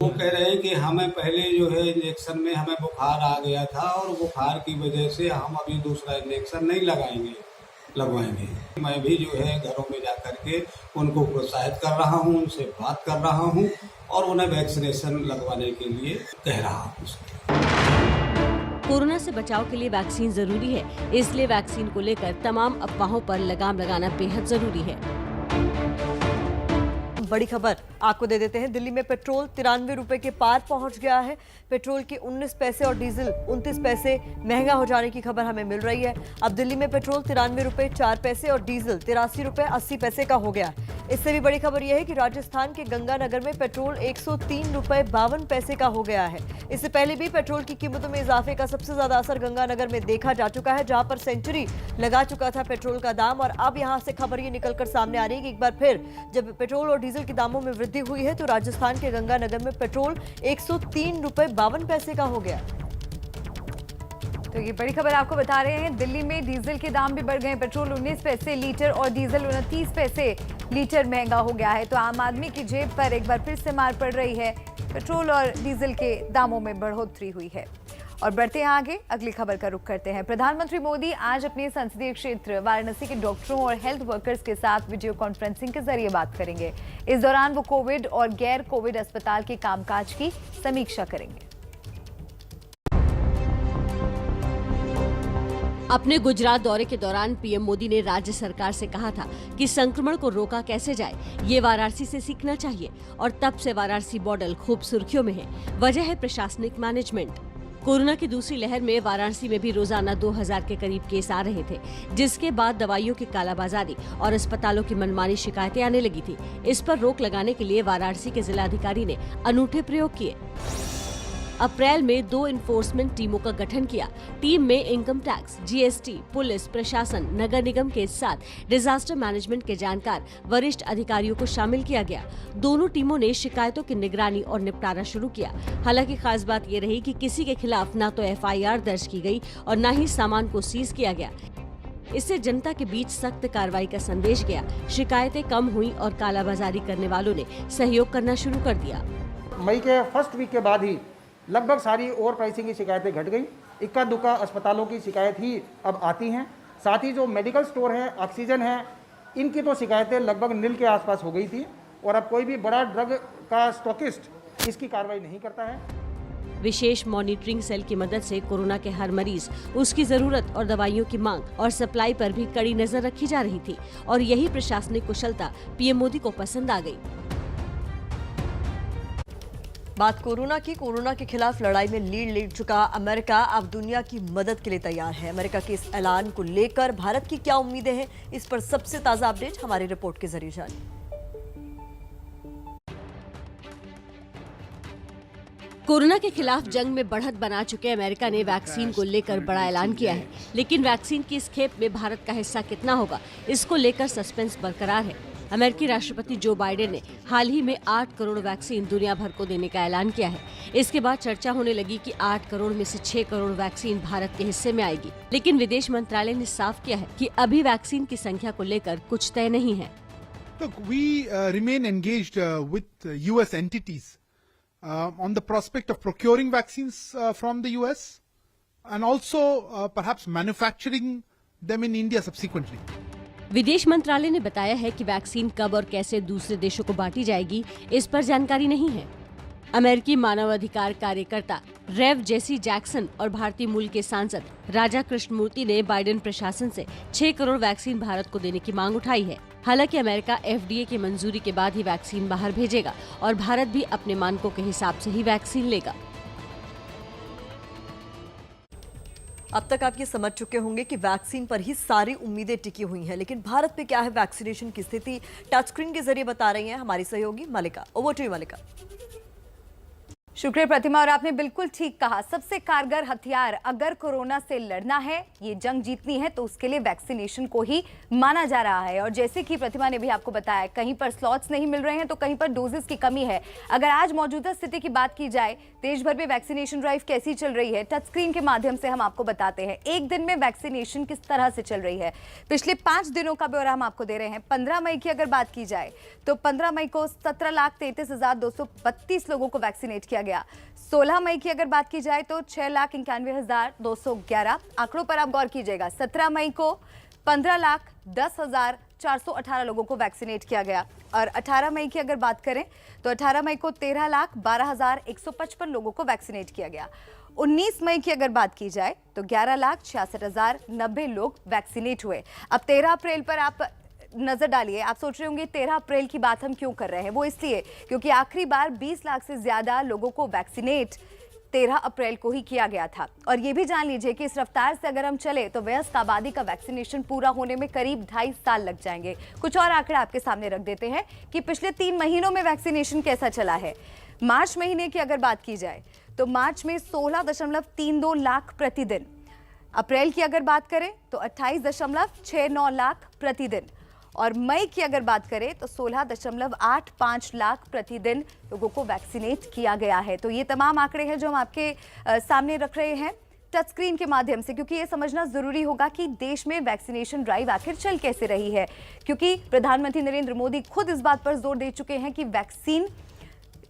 वो कह रहे हैं कि हमें पहले जो है इंजेक्शन में हमें बुखार आ गया था और बुखार की वजह से हम अभी दूसरा इंजेक्शन नहीं लगवाएंगे। मैं भी जो है घरों में जाकर के उनको प्रोत्साहित कर रहा हूँ, उनसे बात कर रहा हूँ और उन्हें वैक्सीनेशन लगवाने के लिए कह रहा हूँ। कोरोना से बचाव के लिए वैक्सीन जरूरी है, इसलिए वैक्सीन को लेकर तमाम अफवाहों पर लगाम लगाना बेहद जरूरी है। बड़ी खबर आपको दे देते हैं। दिल्ली में पेट्रोल 93 रुपए के पार पहुंच गया है। पेट्रोल के 19 पैसे और डीजल 29 पैसे महंगा हो जाने की खबर हमें मिल रही है। अब दिल्ली में पेट्रोल 93 रुपए 4 पैसे और डीजल 83 रुपए 80 पैसे का हो गया है। इससे भी बड़ी खबर यह है कि राजस्थान के गंगानगर में पेट्रोल 103 रुपए 52 पैसे का हो गया है। इससे पहले भी पेट्रोल की कीमतों में इजाफे का सबसे ज्यादा असर गंगानगर में देखा जा चुका है, जहां पर सेंचुरी लगा चुका था पेट्रोल का दाम। और अब यहां से खबर ये निकलकर सामने आ रही है कि एक बार फिर जब पेट्रोल और डीजल के दामों में वृद्धि हुई है तो राजस्थान के गंगानगर में पेट्रोल 103 रुपए 52 पैसे का हो गया। तो ये बड़ी खबर आपको बता रहे हैं। दिल्ली में डीजल के दाम भी बढ़ गए। पेट्रोल 19 पैसे लीटर और डीजल 29 पैसे लीटर महंगा हो गया है। तो आम आदमी की जेब पर एक बार फिर से मार पड़ रही है। पेट्रोल और डीजल के दामों में बढ़ोतरी हुई है। और बढ़ते हैं आगे, अगली खबर का रुख करते हैं। प्रधानमंत्री मोदी आज अपने संसदीय क्षेत्र वाराणसी के डॉक्टरों और हेल्थ वर्कर्स के साथ वीडियो कॉन्फ्रेंसिंग के जरिए बात करेंगे। इस दौरान वो कोविड और गैर कोविड अस्पताल के कामकाज की समीक्षा करेंगे। अपने गुजरात दौरे के दौरान पीएम मोदी ने राज्य सरकार से कहा था कि संक्रमण को रोका कैसे जाए, ये वाराणसी से सीखना चाहिए। और तब से वाराणसी मॉडल खूब सुर्खियों में है। वजह है प्रशासनिक मैनेजमेंट। कोरोना की दूसरी लहर में वाराणसी में भी रोजाना 2000 के करीब केस आ रहे थे, जिसके बाद दवाइयों की कालाबाजारी और अस्पतालों की मनमानी शिकायतें आने लगी थी। इस पर रोक लगाने के लिए वाराणसी के जिलाधिकारी ने अनूठे प्रयोग किए। अप्रैल में 2 इन्फोर्समेंट टीमों का गठन किया। टीम में इनकम टैक्स, जीएसटी, पुलिस, प्रशासन, नगर निगम के साथ डिजास्टर मैनेजमेंट के जानकार वरिष्ठ अधिकारियों को शामिल किया गया। दोनों टीमों ने शिकायतों की निगरानी और निपटारा शुरू किया। हालांकि खास बात ये रही कि किसी के खिलाफ न तो एफआईआर दर्ज की गई और न ही सामान को सीज किया गया। इससे जनता के बीच सख्त कार्रवाई का संदेश गया। शिकायतें कम हुई और कालाबाजारी करने वालों ने सहयोग करना शुरू कर दिया। मई के फर्स्ट वीक के बाद ही लगभग सारी ओवर प्राइसिंग की शिकायतें घट गई। इक्का दुक्का अस्पतालों की शिकायत ही अब आती हैं। साथ ही जो मेडिकल स्टोर है, ऑक्सीजन है, इनकी तो शिकायतें लगभग नील के आसपास हो गई थी। और अब कोई भी बड़ा ड्रग का स्टॉकिस्ट इसकी कार्रवाई नहीं करता है। विशेष मॉनिटरिंग सेल की मदद से कोरोना के हर मरीज, उसकी जरूरत और दवाइयों की मांग और सप्लाई पर भी कड़ी नजर रखी जा रही थी। और यही प्रशासनिक कुशलता पीएम मोदी को पसंद आ गई। बात कोरोना के खिलाफ लड़ाई में लीड ले चुका अमेरिका अब दुनिया की मदद के लिए तैयार है। अमेरिका के इस ऐलान को लेकर भारत की क्या उम्मीदें हैं, इस पर सबसे ताजा अपडेट हमारी रिपोर्ट के जरिए जानिए। कोरोना के खिलाफ जंग में बढ़त बना चुके अमेरिका ने वैक्सीन को लेकर बड़ा ऐलान किया है। लेकिन वैक्सीन की इस खेप में भारत का हिस्सा कितना होगा, इसको लेकर सस्पेंस बरकरार है। अमेरिकी राष्ट्रपति जो बाइडेन ने हाल ही में 8 करोड़ वैक्सीन दुनिया भर को देने का ऐलान किया है। इसके बाद चर्चा होने लगी कि 8 करोड़ में से 6 करोड़ वैक्सीन भारत के हिस्से में आएगी। लेकिन विदेश मंत्रालय ने साफ किया है कि अभी वैक्सीन की संख्या को लेकर कुछ तय नहीं है। Look, we remain engaged with US entities on the prospect of procuring vaccines from the US and also perhaps manufacturing them in India subsequently. विदेश मंत्रालय ने बताया है कि वैक्सीन कब और कैसे दूसरे देशों को बांटी जाएगी, इस पर जानकारी नहीं है। अमेरिकी मानवाधिकार कार्यकर्ता रेव जेसी जैक्सन और भारतीय मूल के सांसद राजा कृष्णमूर्ति ने बाइडेन प्रशासन से 6 करोड़ वैक्सीन भारत को देने की मांग उठाई है। हालांकि अमेरिका FDA की मंजूरी के बाद ही वैक्सीन बाहर भेजेगा और भारत भी अपने मानकों के हिसाब से ही वैक्सीन लेगा। अब तक आप ये समझ चुके होंगे कि वैक्सीन पर ही सारी उम्मीदें टिकी हुई हैं, लेकिन भारत में क्या है वैक्सीनेशन की स्थिति, टच स्क्रीन के जरिए बता रही हैं हमारी सहयोगी मलिका। ओवर टू यू मलिका। शुक्रिया प्रतिमा। और आपने बिल्कुल ठीक कहा, सबसे कारगर हथियार अगर कोरोना से लड़ना है, ये जंग जीतनी है, तो उसके लिए वैक्सीनेशन को ही माना जा रहा है। और जैसे कि प्रतिमा ने भी आपको बताया, कहीं पर स्लॉट्स नहीं मिल रहे हैं तो कहीं पर डोजेस की कमी है। अगर आज मौजूदा स्थिति की बात की जाए, देश भर में वैक्सीनेशन ड्राइव कैसी चल रही है, टच स्क्रीन के माध्यम से हम आपको बताते हैं एक दिन में वैक्सीनेशन किस तरह से चल रही है। पिछले 5 दिनों का ब्यौरा हम आपको दे रहे हैं। 15 मई की अगर बात की जाए तो 15 मई को 17,33,232 लोगों को वैक्सीनेट किया गया। 16 मई की अगर बात की जाए तो 6,91,211 आंकड़ों पर आप गौर कीजिएगा। 17 मई को 15,10,418 लोगों को वैक्सीनेट किया गया। और 18 मई की अगर बात करें तो 18 मई को 13,12,155 लोगों को वैक्सीनेट किया गया। 19 मई की अगर बात की जाए तो 11,66,090 लोग वैक्सीनेट हुए। अब 13 अप्रैल पर आप नजर डालिए। आप सोच रहे होंगे 13 अप्रैल की बात हम क्यों कर रहे हैं, वो इसलिए क्योंकि आखिरी बार 20 लाख से ज्यादा लोगों को वैक्सीनेट 13 अप्रैल को ही किया गया था। और ये भी जान लीजिए कि इस रफ्तार से अगर हम चले तो वयस्क आबादी का वैक्सीनेशन पूरा होने में करीब 2.5 साल लग जाएंगे। कुछ और आंकड़े आपके सामने रख देते हैं कि पिछले 3 महीनों में वैक्सीनेशन कैसा चला है। मार्च महीने की अगर बात की जाए तो मार्च में 16.32 लाख प्रतिदिन। अप्रैल की अगर बात करें तो 28.69 लाख प्रतिदिन। और मई की अगर बात करें तो 16.85 लाख प्रतिदिन लोगों को वैक्सीनेट किया गया है। तो ये तमाम आंकड़े हैं जो हम आपके सामने रख रहे हैं टच स्क्रीन के माध्यम से, क्योंकि ये समझना जरूरी होगा कि देश में वैक्सीनेशन ड्राइव आखिर चल कैसे रही है। क्योंकि प्रधानमंत्री नरेंद्र मोदी खुद इस बात पर जोर दे चुके हैं कि वैक्सीन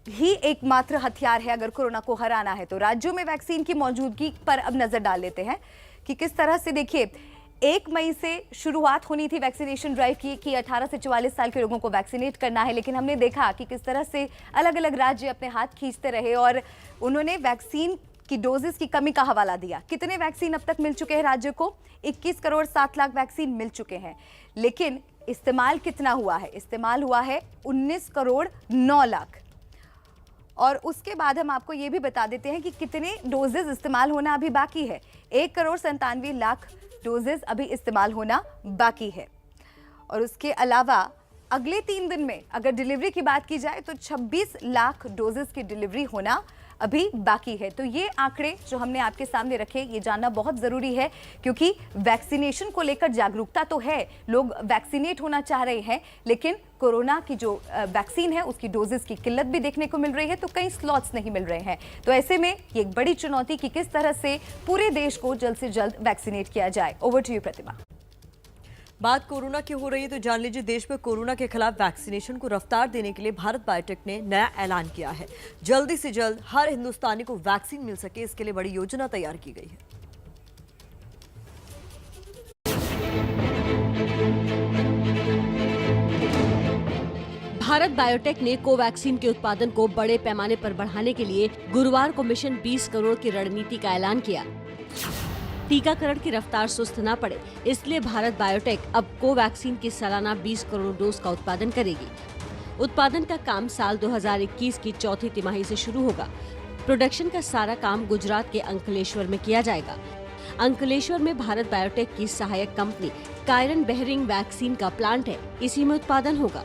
ही एकमात्र हथियार है अगर कोरोना को हराना है। तो राज्यों में वैक्सीन की मौजूदगी पर अब नजर डाल लेते हैं कि किस तरह से। देखिए, 1 मई से शुरुआत होनी थी वैक्सीनेशन ड्राइव की कि 18 से 44 साल के लोगों को वैक्सीनेट करना है, लेकिन हमने देखा कि किस तरह से अलग अलग राज्य अपने हाथ खींचते रहे और उन्होंने वैक्सीन की डोजेस की कमी का हवाला दिया। कितने वैक्सीन अब तक मिल चुके हैं राज्य को? 21 करोड़ 7 लाख वैक्सीन मिल चुके हैं, लेकिन इस्तेमाल कितना हुआ है? इस्तेमाल हुआ है 19 करोड़ 9 लाख। और उसके बाद हम आपको ये भी बता देते हैं कि कितने डोजेस इस्तेमाल होना अभी बाकी है। 1 करोड़ 97 लाख डोजेस अभी इस्तेमाल होना बाकी है। और उसके अलावा अगले 3 दिन में अगर डिलीवरी की बात की जाए तो 26 लाख डोजेस की डिलीवरी होना अभी बाकी है। तो ये आंकड़े जो हमने आपके सामने रखे, ये जानना बहुत ज़रूरी है, क्योंकि वैक्सीनेशन को लेकर जागरूकता तो है, लोग वैक्सीनेट होना चाह रहे हैं, लेकिन कोरोना की जो वैक्सीन है उसकी डोजेस की किल्लत भी देखने को मिल रही है, तो कई स्लॉट्स नहीं मिल रहे हैं। तो ऐसे में ये एक बड़ी चुनौती कि किस तरह से पूरे देश को जल्द से जल्द वैक्सीनेट किया जाए। ओवर टू यू प्रतिमा। बात कोरोना की हो रही है तो जान लीजिए देश में कोरोना के खिलाफ वैक्सीनेशन को रफ्तार देने के लिए भारत बायोटेक ने नया ऐलान किया है। जल्दी से जल्द हर हिंदुस्तानी को वैक्सीन मिल सके, इसके लिए बड़ी योजना तैयार की गई है। भारत बायोटेक ने कोवैक्सीन के उत्पादन को बड़े पैमाने पर बढ़ाने के लिए गुरुवार को मिशन 20 करोड़ की रणनीति का ऐलान किया। टीकाकरण की रफ्तार सुस्त न पड़े, इसलिए भारत बायोटेक अब कोवैक्सीन की सालाना 20 करोड़ डोज का उत्पादन करेगी। उत्पादन का काम साल 2021 की चौथी तिमाही से शुरू होगा। प्रोडक्शन का सारा काम गुजरात के अंकलेश्वर में किया जाएगा। अंकलेश्वर में भारत बायोटेक की सहायक कंपनी कायरन बेहरिंग वैक्सीन का प्लांट है, इसी में उत्पादन होगा।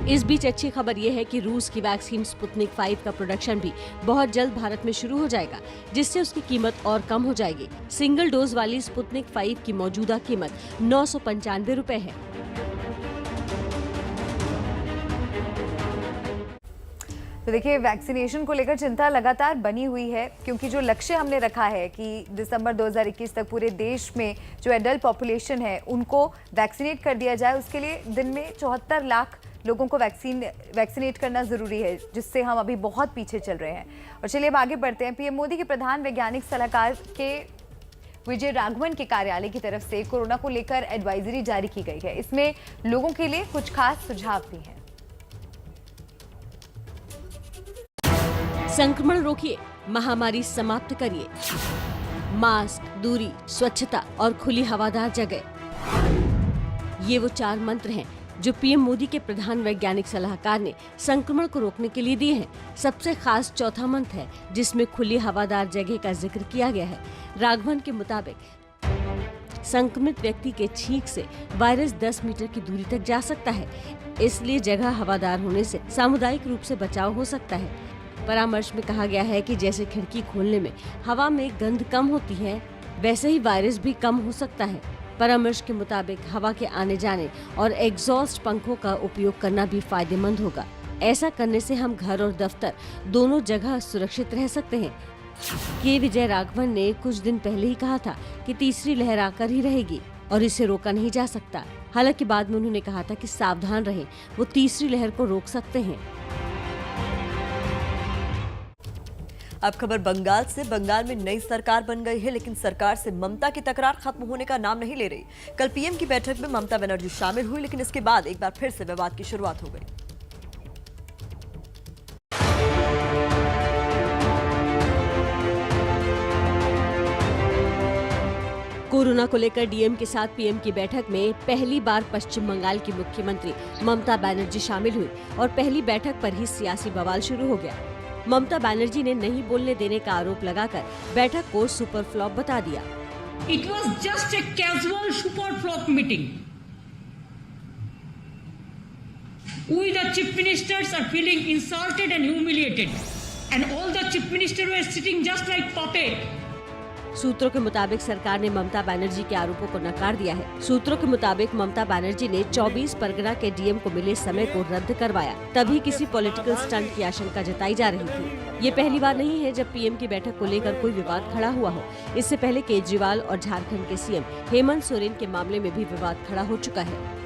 इस बीच अच्छी खबर यह है कि रूस की वैक्सीन स्पुतनिक 5 का प्रोडक्शन भी बहुत जल्द भारत में शुरू हो जाएगा, जिससे उसकी कीमत और कम हो जाएगी। सिंगल डोज वाली स्पुतनिक 5 की मौजूदा कीमत 995 रुपए है। तो देखिए, वैक्सीनेशन को लेकर चिंता लगातार बनी हुई है, क्योंकि जो लक्ष्य हमने रखा है कि दिसंबर 2021 तक पूरे देश में जो एडल्ट पॉपुलेशन है उनको वैक्सीनेट कर दिया जाए, उसके लिए दिन में 74 लाख लोगों को वैक्सीनेट करना जरूरी है, जिससे हम अभी बहुत पीछे चल रहे हैं। और चलिए अब आगे बढ़ते हैं। पीएम मोदी के प्रधान वैज्ञानिक सलाहकार के विजय राघवन के कार्यालय की तरफ से कोरोना को लेकर एडवाइजरी जारी की गई है। इसमें लोगों के लिए कुछ खास सुझाव भी हैं। संक्रमण रोकिए, महामारी समाप्त करिए। मास्क, दूरी, स्वच्छता और खुली हवादार जगह, ये वो 4 मंत्र हैं जो पीएम मोदी के प्रधान वैज्ञानिक सलाहकार ने संक्रमण को रोकने के लिए दिए हैं। सबसे खास चौथा मंत्र है जिसमें खुली हवादार जगह का जिक्र किया गया है। राघवन के मुताबिक संक्रमित व्यक्ति के छींक से वायरस 10 मीटर की दूरी तक जा सकता है, इसलिए जगह हवादार होने से सामुदायिक रूप से बचाव हो सकता है। परामर्श में कहा गया है कि जैसे खिड़की खोलने में हवा में गंध कम होती है, वैसे ही वायरस भी कम हो सकता है। परामर्श के मुताबिक हवा के आने जाने और एग्जॉस्ट पंखों का उपयोग करना भी फायदेमंद होगा। ऐसा करने से हम घर और दफ्तर दोनों जगह सुरक्षित रह सकते हैं। के विजय राघवन ने कुछ दिन पहले ही कहा था कि तीसरी लहर आकर ही रहेगी और इसे रोका नहीं जा सकता। हालांकि बाद में उन्होंने कहा था कि सावधान रहें, वो तीसरी लहर को रोक सकते हैं। अब खबर बंगाल से। बंगाल में नई सरकार बन गई है, लेकिन सरकार से ममता की तकरार खत्म होने का नाम नहीं ले रही। कल पीएम की बैठक में ममता बनर्जी शामिल हुई, लेकिन इसके बाद एक बार फिर से विवाद की शुरुआत हो गई। कोरोना को लेकर डीएम के साथ पीएम की बैठक में पहली बार पश्चिम बंगाल की मुख्यमंत्री ममता बनर्जी शामिल हुई और पहली बैठक पर ही सियासी बवाल शुरू हो गया। ममता बनर्जी ने नहीं बोलने देने का आरोप लगाकर बैठक को सुपर फ्लॉप बता दिया। It was just a casual super flop meeting. We the chief ministers are feeling insulted and humiliated, and all the chief ministers were sitting just like puppet. सूत्रों के मुताबिक सरकार ने ममता बनर्जी के आरोपों को नकार दिया है। सूत्रों के मुताबिक ममता बनर्जी ने 24 परगना के डीएम को मिले समय को रद्द करवाया, तभी किसी पॉलिटिकल स्टंट की आशंका जताई जा रही थी। ये पहली बार नहीं है जब पीएम की बैठक को लेकर कोई विवाद खड़ा हुआ हो। इससे पहले केजरीवाल और झारखंड के सीएम हेमंत सोरेन के मामले में भी विवाद खड़ा हो चुका है।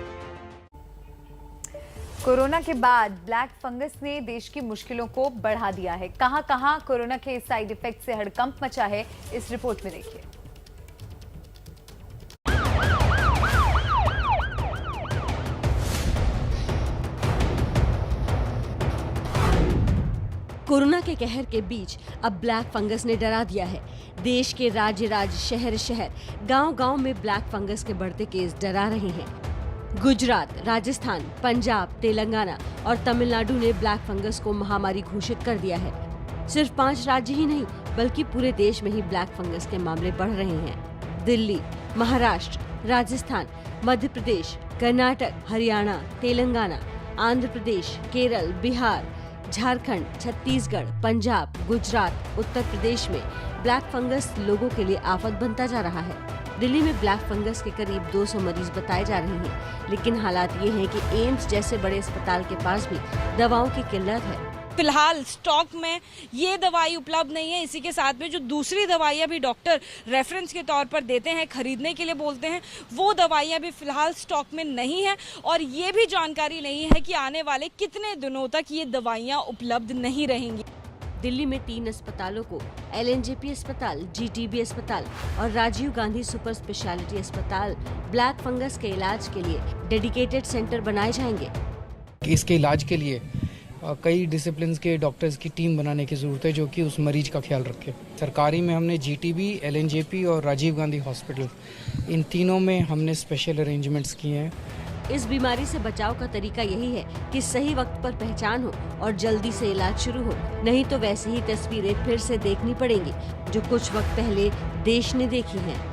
कोरोना के बाद ब्लैक फंगस ने देश की मुश्किलों को बढ़ा दिया है। कहां-कहां कोरोना के साइड इफेक्ट से हड़कंप मचा है, इस रिपोर्ट में देखिए। कोरोना के कहर के बीच अब ब्लैक फंगस ने डरा दिया है। देश के राज्य शहर गांव-गांव में ब्लैक फंगस के बढ़ते केस डरा रहे हैं। गुजरात, राजस्थान, पंजाब, तेलंगाना और तमिलनाडु ने ब्लैक फंगस को महामारी घोषित कर दिया है। सिर्फ 5 राज्य ही नहीं बल्कि पूरे देश में ही ब्लैक फंगस के मामले बढ़ रहे हैं। दिल्ली, महाराष्ट्र, राजस्थान, मध्य प्रदेश, कर्नाटक, हरियाणा, तेलंगाना, आंध्र प्रदेश, केरल, बिहार, झारखंड, छत्तीसगढ़, पंजाब, गुजरात, उत्तर प्रदेश में ब्लैक फंगस लोगों के लिए आफत बनता जा रहा है। दिल्ली में ब्लैक फंगस के करीब 200 मरीज बताए जा रहे हैं, लेकिन हालात ये हैं कि एम्स जैसे बड़े अस्पताल के पास भी दवाओं की किल्लत है। फिलहाल स्टॉक में ये दवाई उपलब्ध नहीं है। इसी के साथ में जो दूसरी दवाइयाँ भी डॉक्टर रेफरेंस के तौर पर देते हैं, खरीदने के लिए बोलते हैं, वो दवाइयाँ भी फिलहाल स्टॉक में नहीं है और ये भी जानकारी नहीं है कि आने वाले कितने दिनों तक ये दवाइयाँ उपलब्ध नहीं रहेंगी। दिल्ली में 3 अस्पतालों को LNJP अस्पताल, GTB अस्पताल और राजीव गांधी सुपर स्पेशलिटी अस्पताल ब्लैक फंगस के इलाज के लिए डेडिकेटेड सेंटर बनाए जाएंगे। इसके इलाज के लिए कई डिसिप्लिन के डॉक्टर्स की टीम बनाने की ज़रूरत है जो कि उस मरीज का ख्याल रखे। सरकारी में हमने GTB, LNJP और राजीव गांधी हॉस्पिटल, इन तीनों में हमने स्पेशल अरेंजमेंट्स किए हैं। इस बीमारी से बचाव का तरीका यही है कि सही वक्त पर पहचान हो और जल्दी से इलाज शुरू हो, नहीं तो वैसे ही तस्वीरें फिर से देखनी पड़ेंगी जो कुछ वक्त पहले देश ने देखी हैं।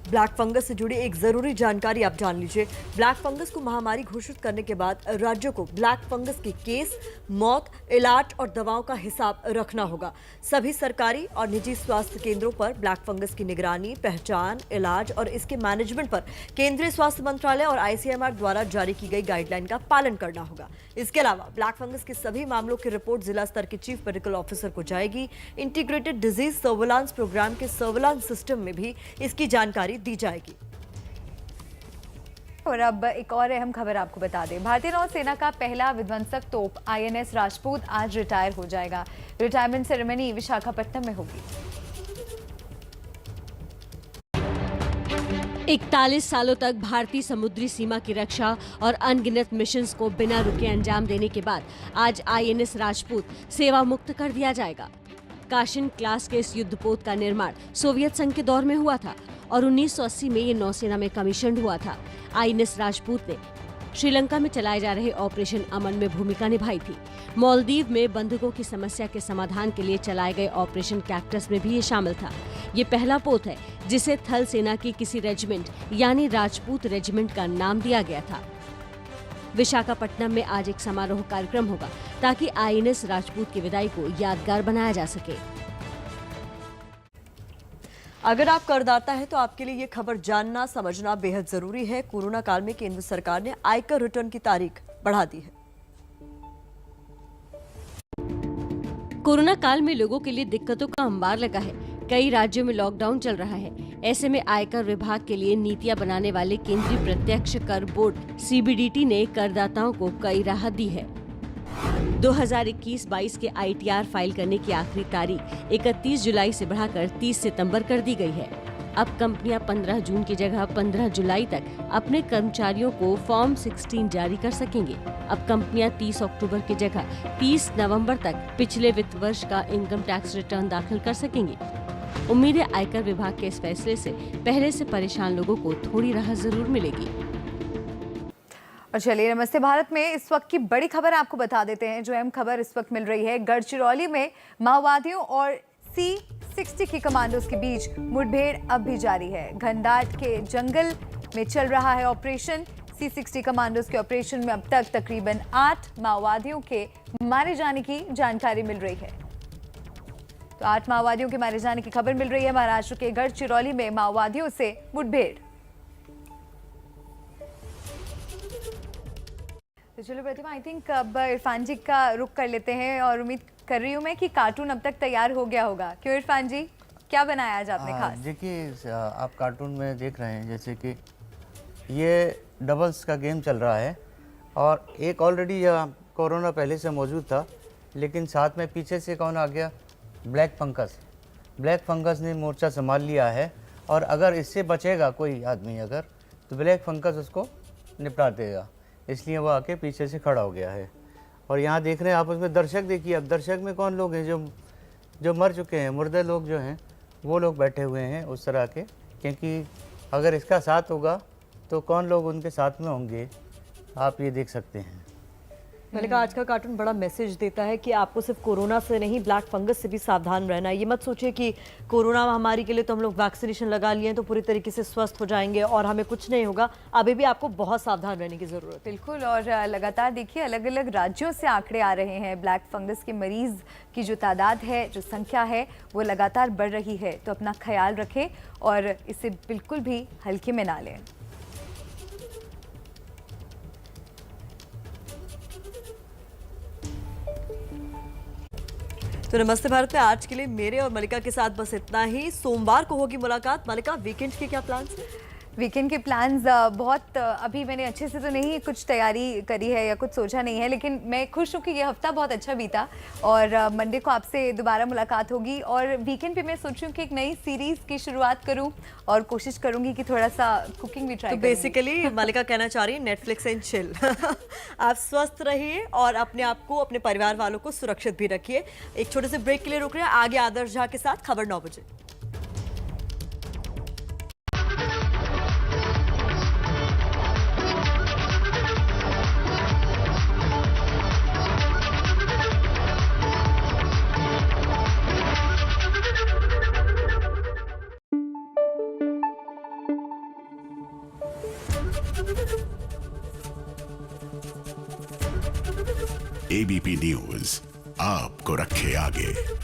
ब्लैक फंगस से जुड़ी एक जरूरी जानकारी आप जान लीजिए। ब्लैक फंगस को महामारी घोषित करने के बाद राज्यों को ब्लैक फंगस के केस, मौत, इलाज और दवाओं का हिसाब रखना होगा। सभी सरकारी और निजी स्वास्थ्य केंद्रों पर ब्लैक फंगस की निगरानी, पहचान, इलाज और इसके मैनेजमेंट पर केंद्रीय स्वास्थ्य मंत्रालय और ICMR द्वारा जारी की गई गाइडलाइन का पालन करना होगा। इसके अलावा ब्लैक फंगस के सभी मामलों की रिपोर्ट जिला स्तर के चीफ मेडिकल ऑफिसर को जाएगी। इंटीग्रेटेड डिजीज सर्विलांस प्रोग्राम के सर्विलांस सिस्टम में भी इसकी जानकारी दी जाएगी। और अब एक और अहम खबर आपको बता दें। भारतीय नौसेना का पहला विध्वंसक तोप INS राजपूत आज रिटायर हो जाएगा। रिटायरमेंट सेरेमनी विशाखापट्टनम में होगी। 41 सालों तक भारतीय समुद्री सीमा की रक्षा और अनगिनत मिशंस को बिना रुके अंजाम देने के बाद आज INS राजपूत सेवा मुक्त कर दिया जाएगा। काशिन क्लास के इस युद्धपोत का निर्माण सोवियत संघ के दौर में हुआ था और 1980 में ये नौसेना में कमीशन हुआ था। INS राजपूत ने श्रीलंका में चलाए जा रहे ऑपरेशन अमन में भूमिका निभाई थी। मालदीव में बंधकों की समस्या के समाधान के लिए चलाए गए ऑपरेशन कैक्टस में भी ये शामिल था। ये पहला पोत है जिसे थल सेना की किसी रेजिमेंट यानी राजपूत रेजिमेंट का नाम दिया गया था। विशाखापट्टनम में आज एक समारोह कार्यक्रम होगा ताकि INS राजपूत की विदाई को यादगार बनाया जा सके। अगर आप करदाता हैं तो आपके लिए ये खबर जानना समझना बेहद जरूरी है। कोरोना काल में केंद्र सरकार ने आयकर रिटर्न की तारीख बढ़ा दी है। कोरोना काल में लोगों के लिए दिक्कतों का अंबार लगा है। कई राज्यों में लॉकडाउन चल रहा है। ऐसे में आयकर विभाग के लिए नीतियां बनाने वाले केंद्रीय प्रत्यक्ष कर बोर्ड CBDT ने करदाताओं को कई राहत दी है। 2021-22 के ITR फाइल करने की आखिरी तारीख 31 जुलाई से बढ़ाकर 30 सितंबर कर दी गई है। अब कंपनियां 15 जून की जगह 15 जुलाई तक अपने कर्मचारियों को फॉर्म 16 जारी कर सकेंगे। अब कंपनियां 30 अक्टूबर की जगह 30 नवंबर तक पिछले वित्त वर्ष का इनकम टैक्स रिटर्न दाखिल कर सकेंगे। उम्मीद है आयकर विभाग के इस फैसले से पहले से परेशान लोगों को थोड़ी राहत जरूर मिलेगी। और चलिए नमस्ते भारत में इस वक्त की बड़ी खबर आपको बता देते हैं। जो अहम खबर इस वक्त मिल रही है, गढ़चिरौली में माओवादियों और C-60 की कमांडोज के बीच मुठभेड़ अब भी जारी है। घनदाट के जंगल में चल रहा है ऑपरेशन। C-60 कमांडोज के ऑपरेशन में अब तक तकरीबन 8 माओवादियों के मारे जाने की जानकारी मिल रही है। तो 8 माओवादियों के मारे जाने की खबर मिल रही है। महाराष्ट्र के गढ़चिरौली में माओवादियों से मुठभेड़। तो चलो प्रतिमा, आई थिंक अब इरफान जी का रुख कर लेते हैं और उम्मीद कर रही हूँ मैं कि कार्टून अब तक तैयार हो गया होगा। क्यों इरफान जी, क्या बनाया आज आपने खास? देखिए, आप कार्टून में देख रहे हैं जैसे कि ये डबल्स का गेम चल रहा है और एक ऑलरेडी कोरोना पहले से मौजूद था, लेकिन साथ में पीछे से कौन आ गया? Black fungus. ब्लैक फंगस ने मोर्चा संभाल लिया है और अगर इससे बचेगा कोई आदमी अगर, तो ब्लैक फंगस उसको निपटा देगा, इसलिए वो आके पीछे से खड़ा हो गया है। और यहाँ देख रहे हैं आपस में दर्शक। देखिए अब दर्शक में कौन लोग हैं जो मर चुके हैं, मुर्दे लोग जो हैं वो लोग बैठे हुए हैं उस तरह के, क्योंकि अगर इसका साथ होगा तो कौन लोग उनके साथ में होंगे, आप ये देख सकते हैं। मलिका, आज का कार्टून बड़ा मैसेज देता है कि आपको सिर्फ कोरोना से नहीं, ब्लैक फंगस से भी सावधान रहना है। ये मत सोचिए कि कोरोना महामारी के लिए तो हम लोग वैक्सीनेशन लगा लिए हैं तो पूरी तरीके से स्वस्थ हो जाएंगे और हमें कुछ नहीं होगा। अभी भी आपको बहुत सावधान रहने की जरूरत है। बिल्कुल, और लगातार देखिए अलग अलग राज्यों से आंकड़े आ रहे हैं। ब्लैक फंगस के मरीज की जो तादाद है, जो संख्या है, वो लगातार बढ़ रही है। तो अपना ख्याल रखें और इसे बिल्कुल भी हल्के में ना लें। तो नमस्ते भारत में आज के लिए मेरे और मलिका के साथ बस इतना ही। सोमवार को होगी मुलाकात। मलिका, वीकेंड के क्या प्लान्स? वीकेंड के प्लान्स बहुत अभी मैंने अच्छे से तो नहीं कुछ तैयारी करी है या कुछ सोचा नहीं है, लेकिन मैं खुश हूँ कि ये हफ्ता बहुत अच्छा बीता और मंडे को आपसे दोबारा मुलाकात होगी। और वीकेंड पे मैं सोच रही हूँ कि एक नई सीरीज़ की शुरुआत करूँ और कोशिश करूँगी कि थोड़ा सा कुकिंग भी ट्राई तो बेसिकली मलिका कहना चाह रही है नेटफ्लिक्स एंड चिल। आप स्वस्थ रहिए और अपने आप को, अपने परिवार वालों को सुरक्षित भी रखिए। एक छोटे से ब्रेक के लिए रुक रहे हैं। आगे आदर्श झा के साथ खबर 9 बजे। ABP न्यूज आपको रखे आगे।